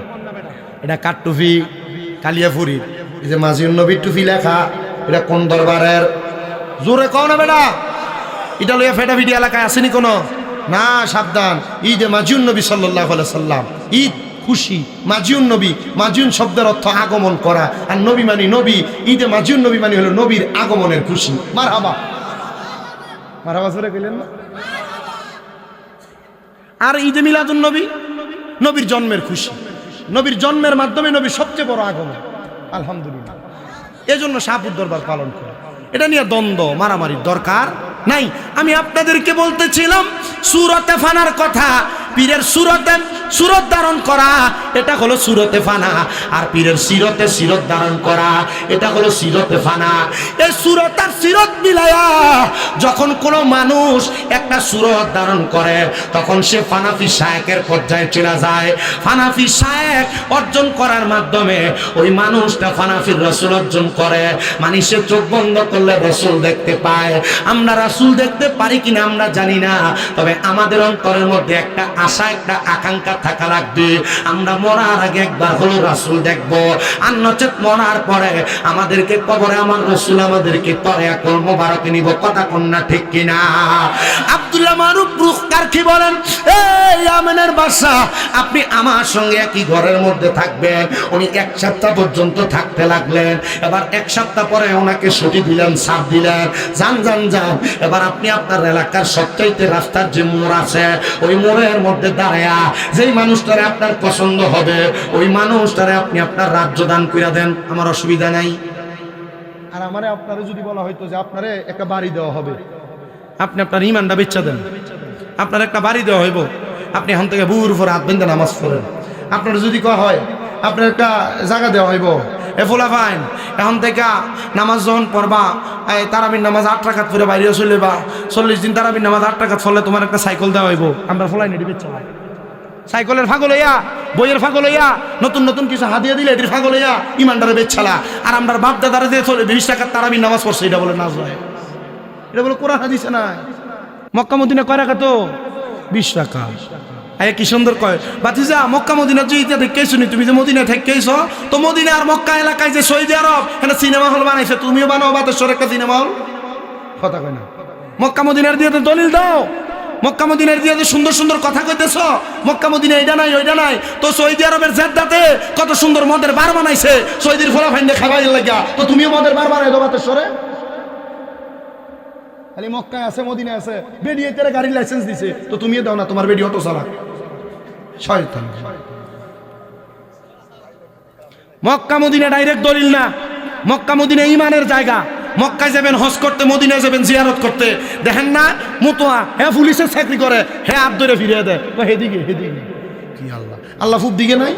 Speaker 1: এটা কার টুপি? কালিয়াপুরি। এই যে মাজিউন নবীর টুপি লেখা, এটা কোন দরবারের? জোরে কও না বেটা। এটা লইয়া ফেটাফিটি এলাকায় আসেনি কোনো? না, সাবধান। ঈদে মাজিউন নবী সাল্লাল্লাহু আলাইহি সাল্লাম, ঈদ খুশি। মাজিউন নবী, মাজিউন শব্দের অর্থ আগমন করা, আর নবী মানে নবী। ঈদে মাজিউন নবী মানে হলো নবীর আগমনের খুশি। মারহাবা, মারহাবা জোরে কইলেন না? আর ঈদে মিলাদুন নবী, নবীর জন্মের খুশি, নবীর জন্মের মাধ্যমে নবীর সবচেয়ে বড় আগমন। আলহামদুলিল্লাহ, এজন্য শাহপুর দরবার পালন করে। এটা নিয়ে দ্বন্দ্ব মারামারির দরকার নাই। আমি আপনাদেরকে বলতেছিলাম সুরতে ফানার কথা। পীরের সুরতে সুরত ধারণ করা, এটা হলো সুরতে ফানা। আর পীরের সিরতে সিরত ধারণ করা, এটা হলো সিরতে ফানা। এই সুরত আর সিরত মিলায়া যখন কোনো মানুষ একটা সুরত ধারণ করে, তখন সে ফানাফি শায়েকের পর্যায়ে চলে যায়। ফানাফি শায়েক অর্জন করার মাধ্যমে ওই মানুষটা ফানাফির রসুল অর্জন করে। মানে সে চোখ বন্ধ করলে রসুল দেখতে পায়। আমরা রাসূল দেখতে পারি কিনা আমরা জানি না, তবে আমাদের অন্তরের মধ্যে একটা আশা, একটা আকাঙ্ক্ষা থাকা লাগবে। আমরা মরার আগে একবার হলো রাসূল দেখবো, আর নচেত মরার পরে আমাদেরকে কবরে আমার রাসূল আমাদেরকে তরিয়া কল মোবারকে নিব। কথা কন্যা ঠিক কিনা? আব্দুল্লাহ মারুফ রুখকার কি বলেন, এই আমেনের বাদশা, আপনি আমার সঙ্গে একই ঘরের মধ্যে থাকবেন। উনি এক সপ্তাহ পর্যন্ত থাকতে লাগলেন। এবার এক সপ্তাহ পরে ওনাকে ছুটি দিলেন, ছাপ দিলেন, যান যান যান। এবার আপনি আপনার এলাকার সবচাইতে রাস্তার যে মোড় আছে, ওই মোড়ের মধ্যে দাঁড়ায়া যেই মানুষটারে আপনার পছন্দ হবে, ওই মানুষটারে আপনি আপনার রাজ্য দান করে দেন, আমার অসুবিধা নাই। আর আমারে আপনারে যদি বলা হয়তো যে আপনারে একটা বাড়ি দেওয়া হবে, আপনি আপনার ইমানটা বেচা দেন, আপনার একটা বাড়ি দেওয়া হইব, আপনি এখান থেকে বুর উপরে হাত বেঁধে নামাজ পড়েন। আপনার যদি কয়া হয় আপনার একটা জায়গা দেওয়া হইব, এ ফোলা ফাইন এখন থেকে নামাজ যখন পড়বা, এই তারাবির নামাজ 8 রাকাত পড়ে বাইরে চলে বা 40 দিন তারাবির নামাজ 8 রাকাত পড়লে তোমার একটা সাইকেল দেওয়া হইব। আমরা ফোলাই নেটি বেচা সাইকেলের ফাগল হইয়া, বইয়ের ফাগল হইয়া, নতুন নতুন কিছু হাদিয়া দিলে এটির ফাগল হইয়া ইমানদারে বেচালা। আর আমরা বাপ দাদারে দিয়ে 20 টাকার তারাবির নামাজ পড়ছে, এটা বলে নাজ হয়, এটা বলে কোরআন হাদিসে নাই। মক্কা মদিনা কয় রাকাত? 20 টাকা। কি সুন্দর কয়, বাতিজা মক্কা মদিনা যদি দেখেই শুনি, তুমি যে মদিনা থেকেইছ, তো মদিনা আর মক্কা এলাকায় যে সৌদি আরব এখানে সিনেমা হল বানাইছে, তুমিও বানাও বাতেশ্বর একটা সিনেমা হল। কথা কয় না? মক্কা মদিনার দিয়ে তো দলিল দাও, মক্কা মদিনার দিয়ে তো সুন্দর সুন্দর কথা কইতেছ। মক্কা মদিনা এটা নাই ওইটা নাই, তো সৌদি আরবের জেদ্দাতে কত সুন্দর মদের বার বানাইছে, সৌদির ফোলা ফাইন্ডে খাবাই লাগা, তো তুমিও মদের বার বানাই দাও বাতেশ্বরে। খালি মক্কায় আছে মদিনা আছে, বেডি এতে গাড়ির লাইসেন্স দিছে, তো তুমিও দাও না, তোমার বেডি অটো চালাক। শয়তান। মক্কা মদিনা ডাইরেক্ট দলিল না, মক্কা মদিনা ইমানের জায়গা। মক্কায় যাবেন হজ করতে, মদিনায় যাবেন জিয়ারত করতে, দেখেন না মুতোয়া হ্যাঁ পুলিশের চাকরি করে, হ্যাঁ হাত ধরে ফিরিয়ে দেয় হেদিকে হেদিকে। কি আল্লাহ? আল্লাহ ফুপ দিকে নাই,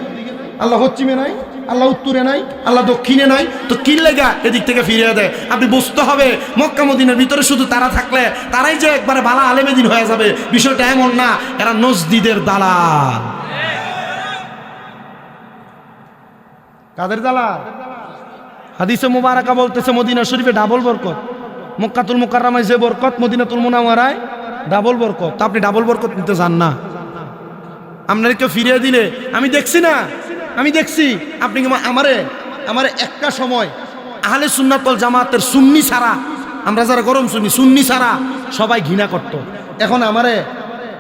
Speaker 1: আল্লাহ পশ্চিমে নাই, আল্লাহ উত্তরে নাই, আল্লাহ দক্ষিণে নাই, তো কি লেগা এদিক থেকে ফিরিয়ে দেয়? আপনি বুঝতে হবে মক্কা মদিনার ভিতরে শুধু তারা থাকলে তারাই যে একবারে বালা আলেমেদিন হয়ে যাবে, বিষয়টা এমন না। এরা নজদিদের দালাল। কাদের দালাল? হাদিসে মুবারাকা বলতেছে মদিনা শরীফে ডাবল বরকত। মক্কাতুল মুকাররমায় যে বরকত, মদিনাতুল মুনাওয়ারায় ডাবল বরকত। তা আপনি ডাবল বরকত নিতে চান না? আপনার কেউ ফিরিয়ে দিলে আমি দেখছি না, আমি দেখছি আপনি কি আমারে একটা সময় আহলে সুন্নাত ওয়াল জামাতের সুন্নি ছাড়া, আমরা যারা গরম সুন্নি ছাড়া সবাই ঘৃণা করত। এখন আমারে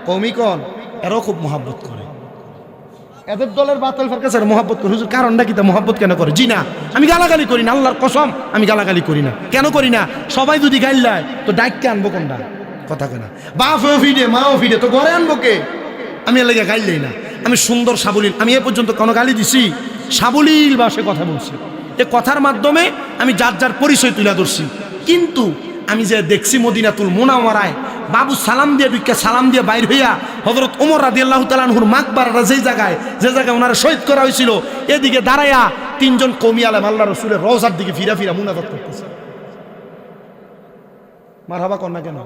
Speaker 1: কৌমিকন এরাও খুব মহাব্বত করে, এদের দলের বাতিল ফেরকা স্যার মহাব্বত করে। হুজুর কারণটা কি? তা মহাব্বত কেন করে? জি না, আমি গালাগালি করি না, আল্লাহর কসম আমি গালাগালি করি না। কেন করি না? সবাই যদি গাইলায় তো ডাইককে আনবো কোনটা? কথা কেনা বাপও ফিডে মাও ফিডে তো ঘরে আনবো কে? আমি এর লেগে গাইলেই না। আমি সুন্দর সাবলীল, আমি এ পর্যন্ত কোনো গালি দিছি? সাবলীল ভাষে কথা বলছি। এ কথার মাধ্যমে আমি যার যার পরিচয় তুলে ধরছি। কিন্তু আমি যে দেখছি মদিনাতুল মুনাওয়ারায় বাবু সালাম দিয়ে ঢুকে সালাম দিয়ে বাইর হইয়া হযরত ওমর রাদিয়াল্লাহু তাআলা আনহুর মাকবারাটা যে জায়গায় ওনারা শহীদ করা হয়েছিল, এদিকে দাঁড়াইয়া তিনজন কওমি আলেম আল্লাহ রাসূলের রওজার দিকে ফিরা ফিরা মুনাজাত করতেছে। মারহাবা কন্যা কেন?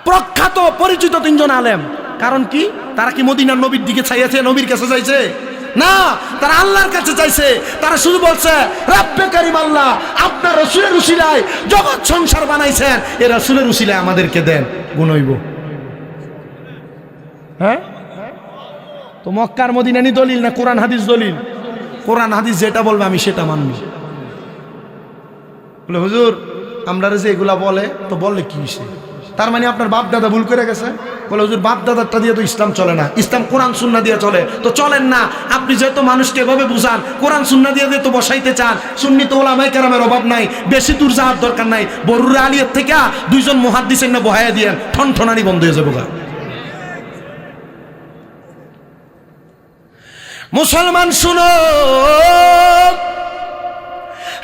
Speaker 1: প্রখ্যাত পরিচিত তিনজন আলেম। কারণ কি? তারা কি মদিনার নবীর দিকে চাইছে, নবীর কাছে চাইছে? না, তারা আল্লাহর কাছে চাইছে। তারা শুধু বলছে রব্বে কারীম আল্লাহ, আপনার রাসূলের উসিলায় জগৎ সংসার বানাইছেন, এই রাসূলের উসিলায় আমাদেরকে দেন, গুণ হইব। হ্যাঁ, তো মক্কার মদিনানি দলিল না কোরআন হাদিস দলিল? কোরআন হাদিস যেটা বলবে আমি সেটা মানব। বলে হুজুর আমরা যে এগুলা বলে, তো বললে কি হইছে? তার মানে আপনার বাপ দাদা ভুল করে গেছে? বলে হুজুর বাপ দাদারটা দিয়ে তো ইসলাম চলে না, ইসলাম কোরআন সুন্নাহ দিয়ে চলে। তো চলেন না, আপনি যেহেতু মানুষকে এভাবে বুঝান, কোরআন সুন্নাহ দিয়ে তো বসাইতে চান, সুন্নিত ওলামায়ে কেরামের অভাব নাই, বেশি দূর যাওয়ার দরকার নাই। বরুরা আলিয়ার থেকে দুইজন মুহাদ্দিসের না বহায়া দিয়েন, ঠনঠনানি বন্ধ হয়ে যাবে। মুসলমান শুনো,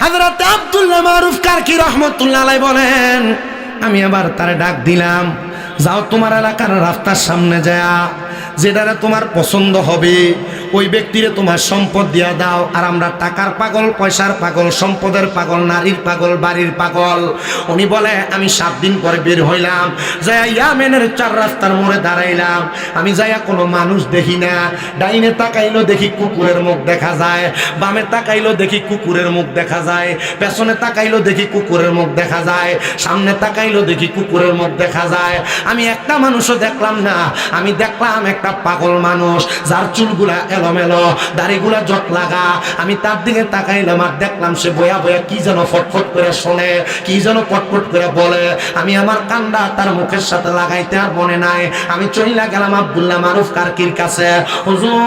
Speaker 1: হযরত আব্দুল্লাহ মারুফ কারকি রাহমাতুল্লাহ আলাইহি বলেন, আমি আবার তারে ডাক দিলাম, যাও তোমার এলাকার রাস্তার সামনে যায়া যেটারে তোমার পছন্দ হবে ওই ব্যক্তিরে তোমার সম্পদ দিয়া দাও। আর আমরা টাকার পাগল, পয়সার পাগল, সম্পদের পাগল, নারীর পাগল, বাড়ির পাগল। উনি বলে আমি 7 দিন পরে বের হইলাম, যাইয়া ইয়ামেনের 4 রাস্তার মোড়ে দাঁড়াইলাম। আমি যাইয়া কোনো মানুষ দেখি না। ডাইনে তাকাইলো দেখি কুকুরের মুখ দেখা যায়, বামে তাকাইলো দেখি কুকুরের মুখ দেখা যায়, পেছনে তাকাইলো দেখি কুকুরের মুখ দেখা যায়, সামনে তাকাইলো দেখি কুকুরের মুখ দেখা যায়। আমি একটা মানুষও দেখলাম না, আমি দেখলাম একটা পাগল মানুষ, যার চুলগুলা এলোমেলো, দাড়িগুলা জট লাগা। আমি তার দিকে তাকাইলাম আর দেখলাম সে বয়া বয়া কি যেন ফটফট করে শোনে, কি যেন পটপট করে বলে। আমি আমার কান্ডা তার মুখের সাথে লাগাইতে আর মনে নাই। আমি চইলা গেলাম আব্দুল্লাহ মারুফ কারকির কাছে। হুজুর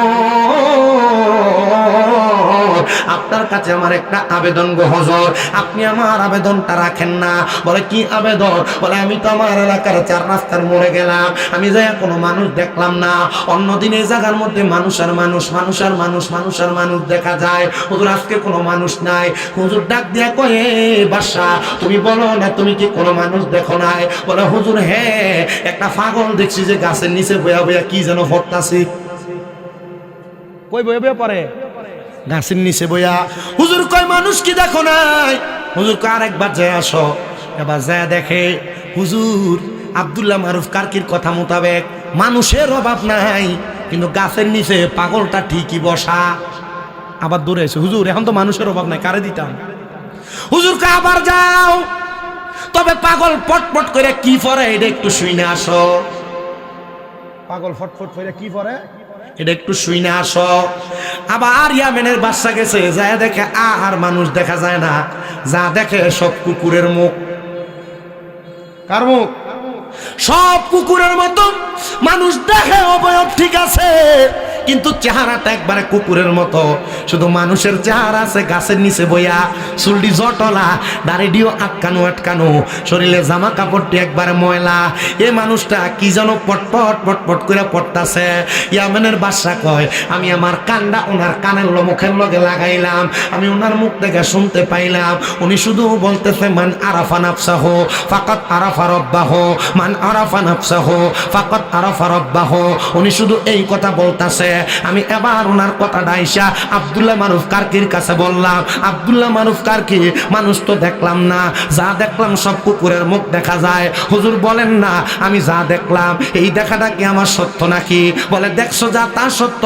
Speaker 1: আপনার কাছে আমার একটা আবেদন গো হুজুর, আপনি আমার আবেদনটা রাখেন না। বলে কি আবেদন? বলে আমি তো আমার এলাকার 4 রাস্তার মোড়ে গেলাম, আমি যাইয়া কোনো মানুষ দেখলাম না। অন্যদিন এই জায়গার মধ্যে মানুষ আর মানুষ, মানুষ আর মানুষ, মানুষ আর মানুষ দেখা যায়। হুজুর আজকে কোনো মানুষ নাই। হুজুর ডাক দিয়া কয়ে বাদশা তুমি বলো না তুমি কি কোনো মানুষ দেখো নাই? বলে হুজুর হ্যাঁ, একটা পাগল দেখছি যে গাছের নিচে বয়া বয়া কি যেন ফটতাছে। কই বয়া বয়া পড়ে? গাছের নিচে বয়া। হুজুর কয় মানুষ কি দেখো নাই? হুজুর কয় আরেকবার যায় আসো। এবার যায় দেখে হুজুর আব্দুল্লাহ মারুফ কারকির কথা মোতাবেক মানুষের অভাব নাই, কিন্তু গাছের নিচে পাগলটা ঠিকই বসা। আবার দৌড়ে এসে হুজুর এখন তো মানুষের অভাব নাই, কারে দিতাম? হুজুর কয় আবার যাও, তবে পাগল পটপট করে কি পরে এটা একটু শুইনে আসো। পাগল ফটফট করে কি পরে এটা একটু শুইনে আসো। আবার ইয়ামেনের বাদশা গেছে, যায় দেখে আর মানুষ দেখা যায় না, যা দেখে সব কুকুরের মুখ। কার মুখ? সব কুকুরের মতো মানুষ দেখে, অবয়ব ঠিক আছে কিন্তু চেহারাটা একবারে কুকুরের মতো। শুধু মানুষের চেহারা আছে, গাছের নিচে বইয়া, চুলটি জটলা, দাড়িটিও আটকানো আটকানো, শরীরে জামা কাপড়টি একবারে ময়লা। এ মানুষটা কি যেন পটপট পটপট করে পড়তাছে। ইয়ামেনের বাদশা কয় আমি আমার কানটা ওনার কানের মুখের লগে লাগাইলাম, আমি ওনার মুখ থেকে শুনতে পাইলাম উনি শুধু বলতেছে মান আরাফা নাফসাহু ফাকাত আরাফা রাব্বাহু, মান আরাফা নাফসাহু ফাকাত আরাফা রাব্বাহু। উনি শুধু এই কথা বলতাছে। আমি এবার ওনার কথা ডাইসা আব্দুল্লাহ মারুফ কারকির কাছে বললাম, আব্দুল্লাহ মারুফ কারকি, মানুষ তো দেখলাম না, যা দেখলাম সব কুকুরের মুখ দেখা যায়। হুজুর বলেন না, আমি যা দেখলাম এই দেখাটা কি আমার সত্য নাকি? বলে দেখছো যা তা সত্য,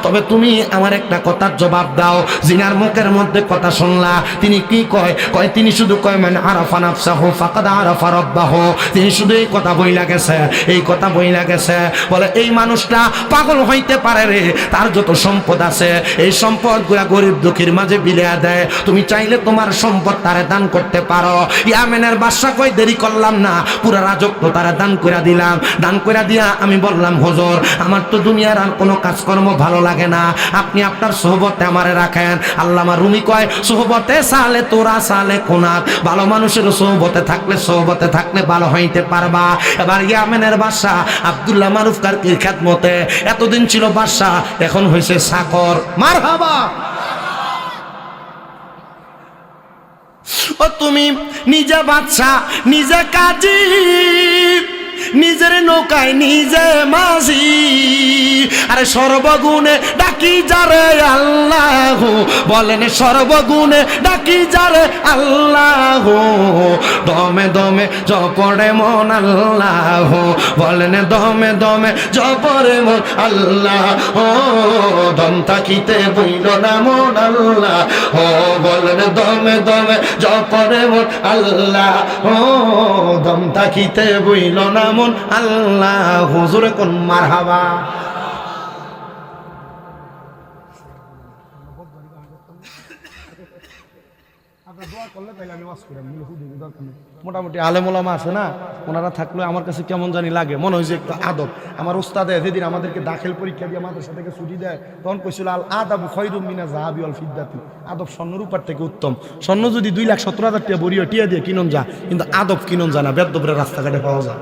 Speaker 1: তবে তুমি আমার একটা কথার জবাব দাও। জিনার মুখের মধ্যে কথা শুনলা, তিনি কি কয়? কয় তিনি শুধু কয় মান আরাফা নাফসাহু ফাকাদ আরাফা রাব্বাহু। তিনি শুধু এই কথা বইলা গেছে, এই কথা বইলা গেছে। বলে এই মানুষটা পাগল হইতে পারে রে, তার যত সম্পদ আছে এই সম্পদ গুলা গরিব দুঃখীর মাঝে বিলিয়ে দেয়। তুমি চাইলে তোমার সম্পদ তারে দান করতে পারো। ইয়ামেনের বাদশা কই দেরি করলাম না, পুরা রাজত্ব তারে দান করে দিলাম। দান করে দিয়া আমি বললাম, হুজুর আমার তো দুনিয়ার আর কোনো কাজকর্ম ভালো লাগে না, আপনি আপনার সোহবতে আমারে রাখেন। আল্লামা রুমি কয়, সোহবতে সালে তোরা সালে কোনাত, ভালো মানুষের সোহবতে থাকলে ভালো হইতে পারবা। এবার ইয়ামেনের বাদশা আব্দুল্লাহ মারুফ কারকির খেদমতে এতদিন ছিল বাদশা, এখন হইছে চাকর। মারহাবা। ও তুমি নিজে বাদশা, নিজে কাজী, নিজের নৌকায় নিজে মাঝি, আরে সর্বগুণে ডাকি যারে আল্লাহ, বলেন সর্বগুণে ডাকি যারে আল্লাহ, দমে দমে জপরে মন আল্লাহ, বলেন দমে দমে জপরে মন আল্লাহ, ও দম থাকিতে বইল না মন আল্লাহ, ও বলেন দমে দমে জপরে মন আল্লাহ, ও দম থাকিতে বইল না মন আল্লাহ। হুজুরে কোন মারহাবা। মোটামুটি আলেম ওলামা আছে না, ওনারা থাকলে আমার কাছে কেমন জানি লাগে, মনে হয় যে একটু আদব। আমার উস্তাদে যেদিন আমাদেরকে দাখিল পরীক্ষা দিয়ে মাদ্রাসা থেকে ছুটি দেয়, তখন কইছিল আল আদাবু খায়রুম মিনাজ যাহাবি ওয়াল ফিদ্দাতি, আদব স্বর্ণরূপার থেকে উত্তম। স্বর্ণ যদি 2,17,000 টাকা বড়িও টিয়া দিয়ে কিনন যা, কিন্তু আদব কিনন যায় না, বেদবরে রাস্তাঘাটে পাওয়া যায়।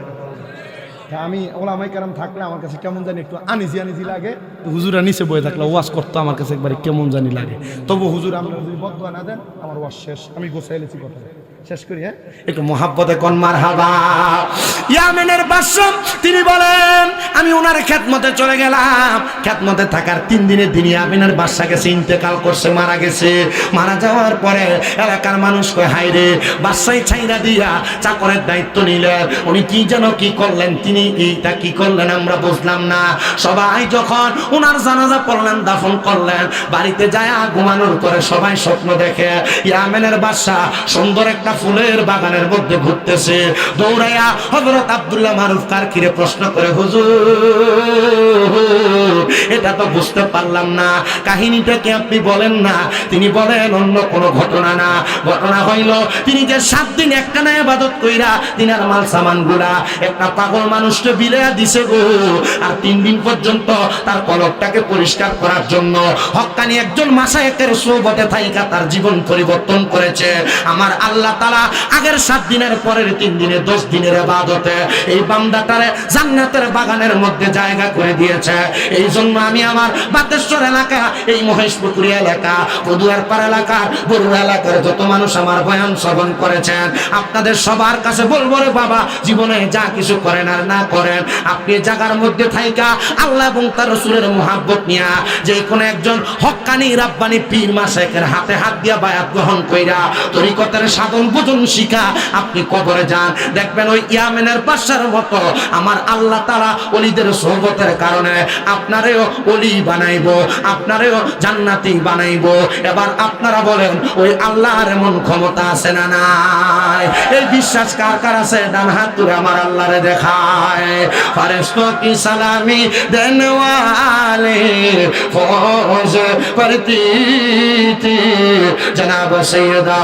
Speaker 1: আমি ওলামাই কারাম থাকলে আমার কাছে কেমন জানি একটু আনিজি লাগে। হুজুরা নিচে বয়ে থাকলে ওয়াজ করতো আমার কাছে একবারে কেমন জানি লাগে। তবু হুজুর আমরা যদি বদয়া না দেন, আমার ওয়াজ শেষ, আমি গোছাইলেছি কথা শেষ করি। হ্যাঁ, একটু মোহাব্বতে কোন মারহাবা। ইয়ামেনের বাদশা তিনি বলেন, আমি ওনার খেদমতে চলে গেলাম। খেদমতে থাকার 3 দিনের দিন ইয়ামেনের বাদশা গেছে, ইন্তেকাল করছে, মারা গেছে। মারা যাওয়ার পরে এলাকার মানুষ কয়, হাই রে বাদশাই ছাইরা দিয়া চাকরের দায়িত্ব নিলেন, উনি কি যেন কি করলেন, তিনি এইটা কি করলেন আমরা বুঝলাম না। সবাই যখন ওনার জানাজা পড়লেন, দাফন করলেন, বাড়িতে যায় ঘুমানোর পরে সবাই স্বপ্ন দেখে ইয়ামেনের বাদশা সুন্দর একটা ফুলের বাগানের মধ্যে ঘুরতেছে। দৌড়াইয়া হযরত আব্দুল্লাহ মারুফ কারকিরে প্রশ্ন করে, হুজুর এটা তো বুঝতে পারলাম না, কাহিনীটা কি আপনি বলেন না? তিনি বলেন, অন্য কোনো ঘটনা না, ঘটনা হইল তিনি যে 7 দিন একটানা ইবাদত কইরা দিনার মাল সামান গুলা একটা পাগল মানুষকে বিলায়া দিছে গো। আর 3 দিন পর্যন্ত তার কলবটাকে পরিষ্কার করার জন্য হক্কানি একজন মাশায়েখের সোহবতে থাইকা তার জীবন পরিবর্তন করেছে। আমার আল্লাহ তাআলা আগের 7 দিনের পরের 3 দিনে 10 দিনের ইবাদতে এই বান্দাটারে জান্নাতের বাগানের মধ্যে জায়গা করে দিয়েছে। এই জন্য আমি আমার বাতেশ্বর এলাকা, এই মহেশপুকুরি এলাকা, পদুয়ারপাড়া এলাকার, বড়ুয়া এলাকার যত মানুষ আমার বয়ান শ্রবণ করেছেন, আপনাদের সবার কাছে বলবো রে বাবা, জীবনে যা কিছু করেন আর না করেন, আপনি জায়গার মধ্যে থাইকা আল্লাহ এবং তার রাসূলের মুহাব্বত নিয়া যে কোনো একজন হক্কানি রাব্বানি পীর মাশায়েখের হাতে হাত দিয়া বায়াত গ্রহণ কইরা তরিকতের সাধন ভোজন শিখা আপনি কবরে যান, দেখবেন ওই ইয়ামেনের বাদশার মতো আমার আল্লাহ তাআলা ওলিদের সোহবতের কারণে আপনারেও ওলি বানাইবো, আপনারেও জান্নাতি বানাইবো। এবার আপনারা বলেন, ওই আল্লাহর এমন ক্ষমতা আছে না নাই? এই বিশ্বাস কার কার আছে? ডান হাত তুলে আমার আল্লাহরে দেখায়। ফেরেশতা কি সালামি দেন ওয়ালে ফৌজ করতি থি জনাব সৈয়দা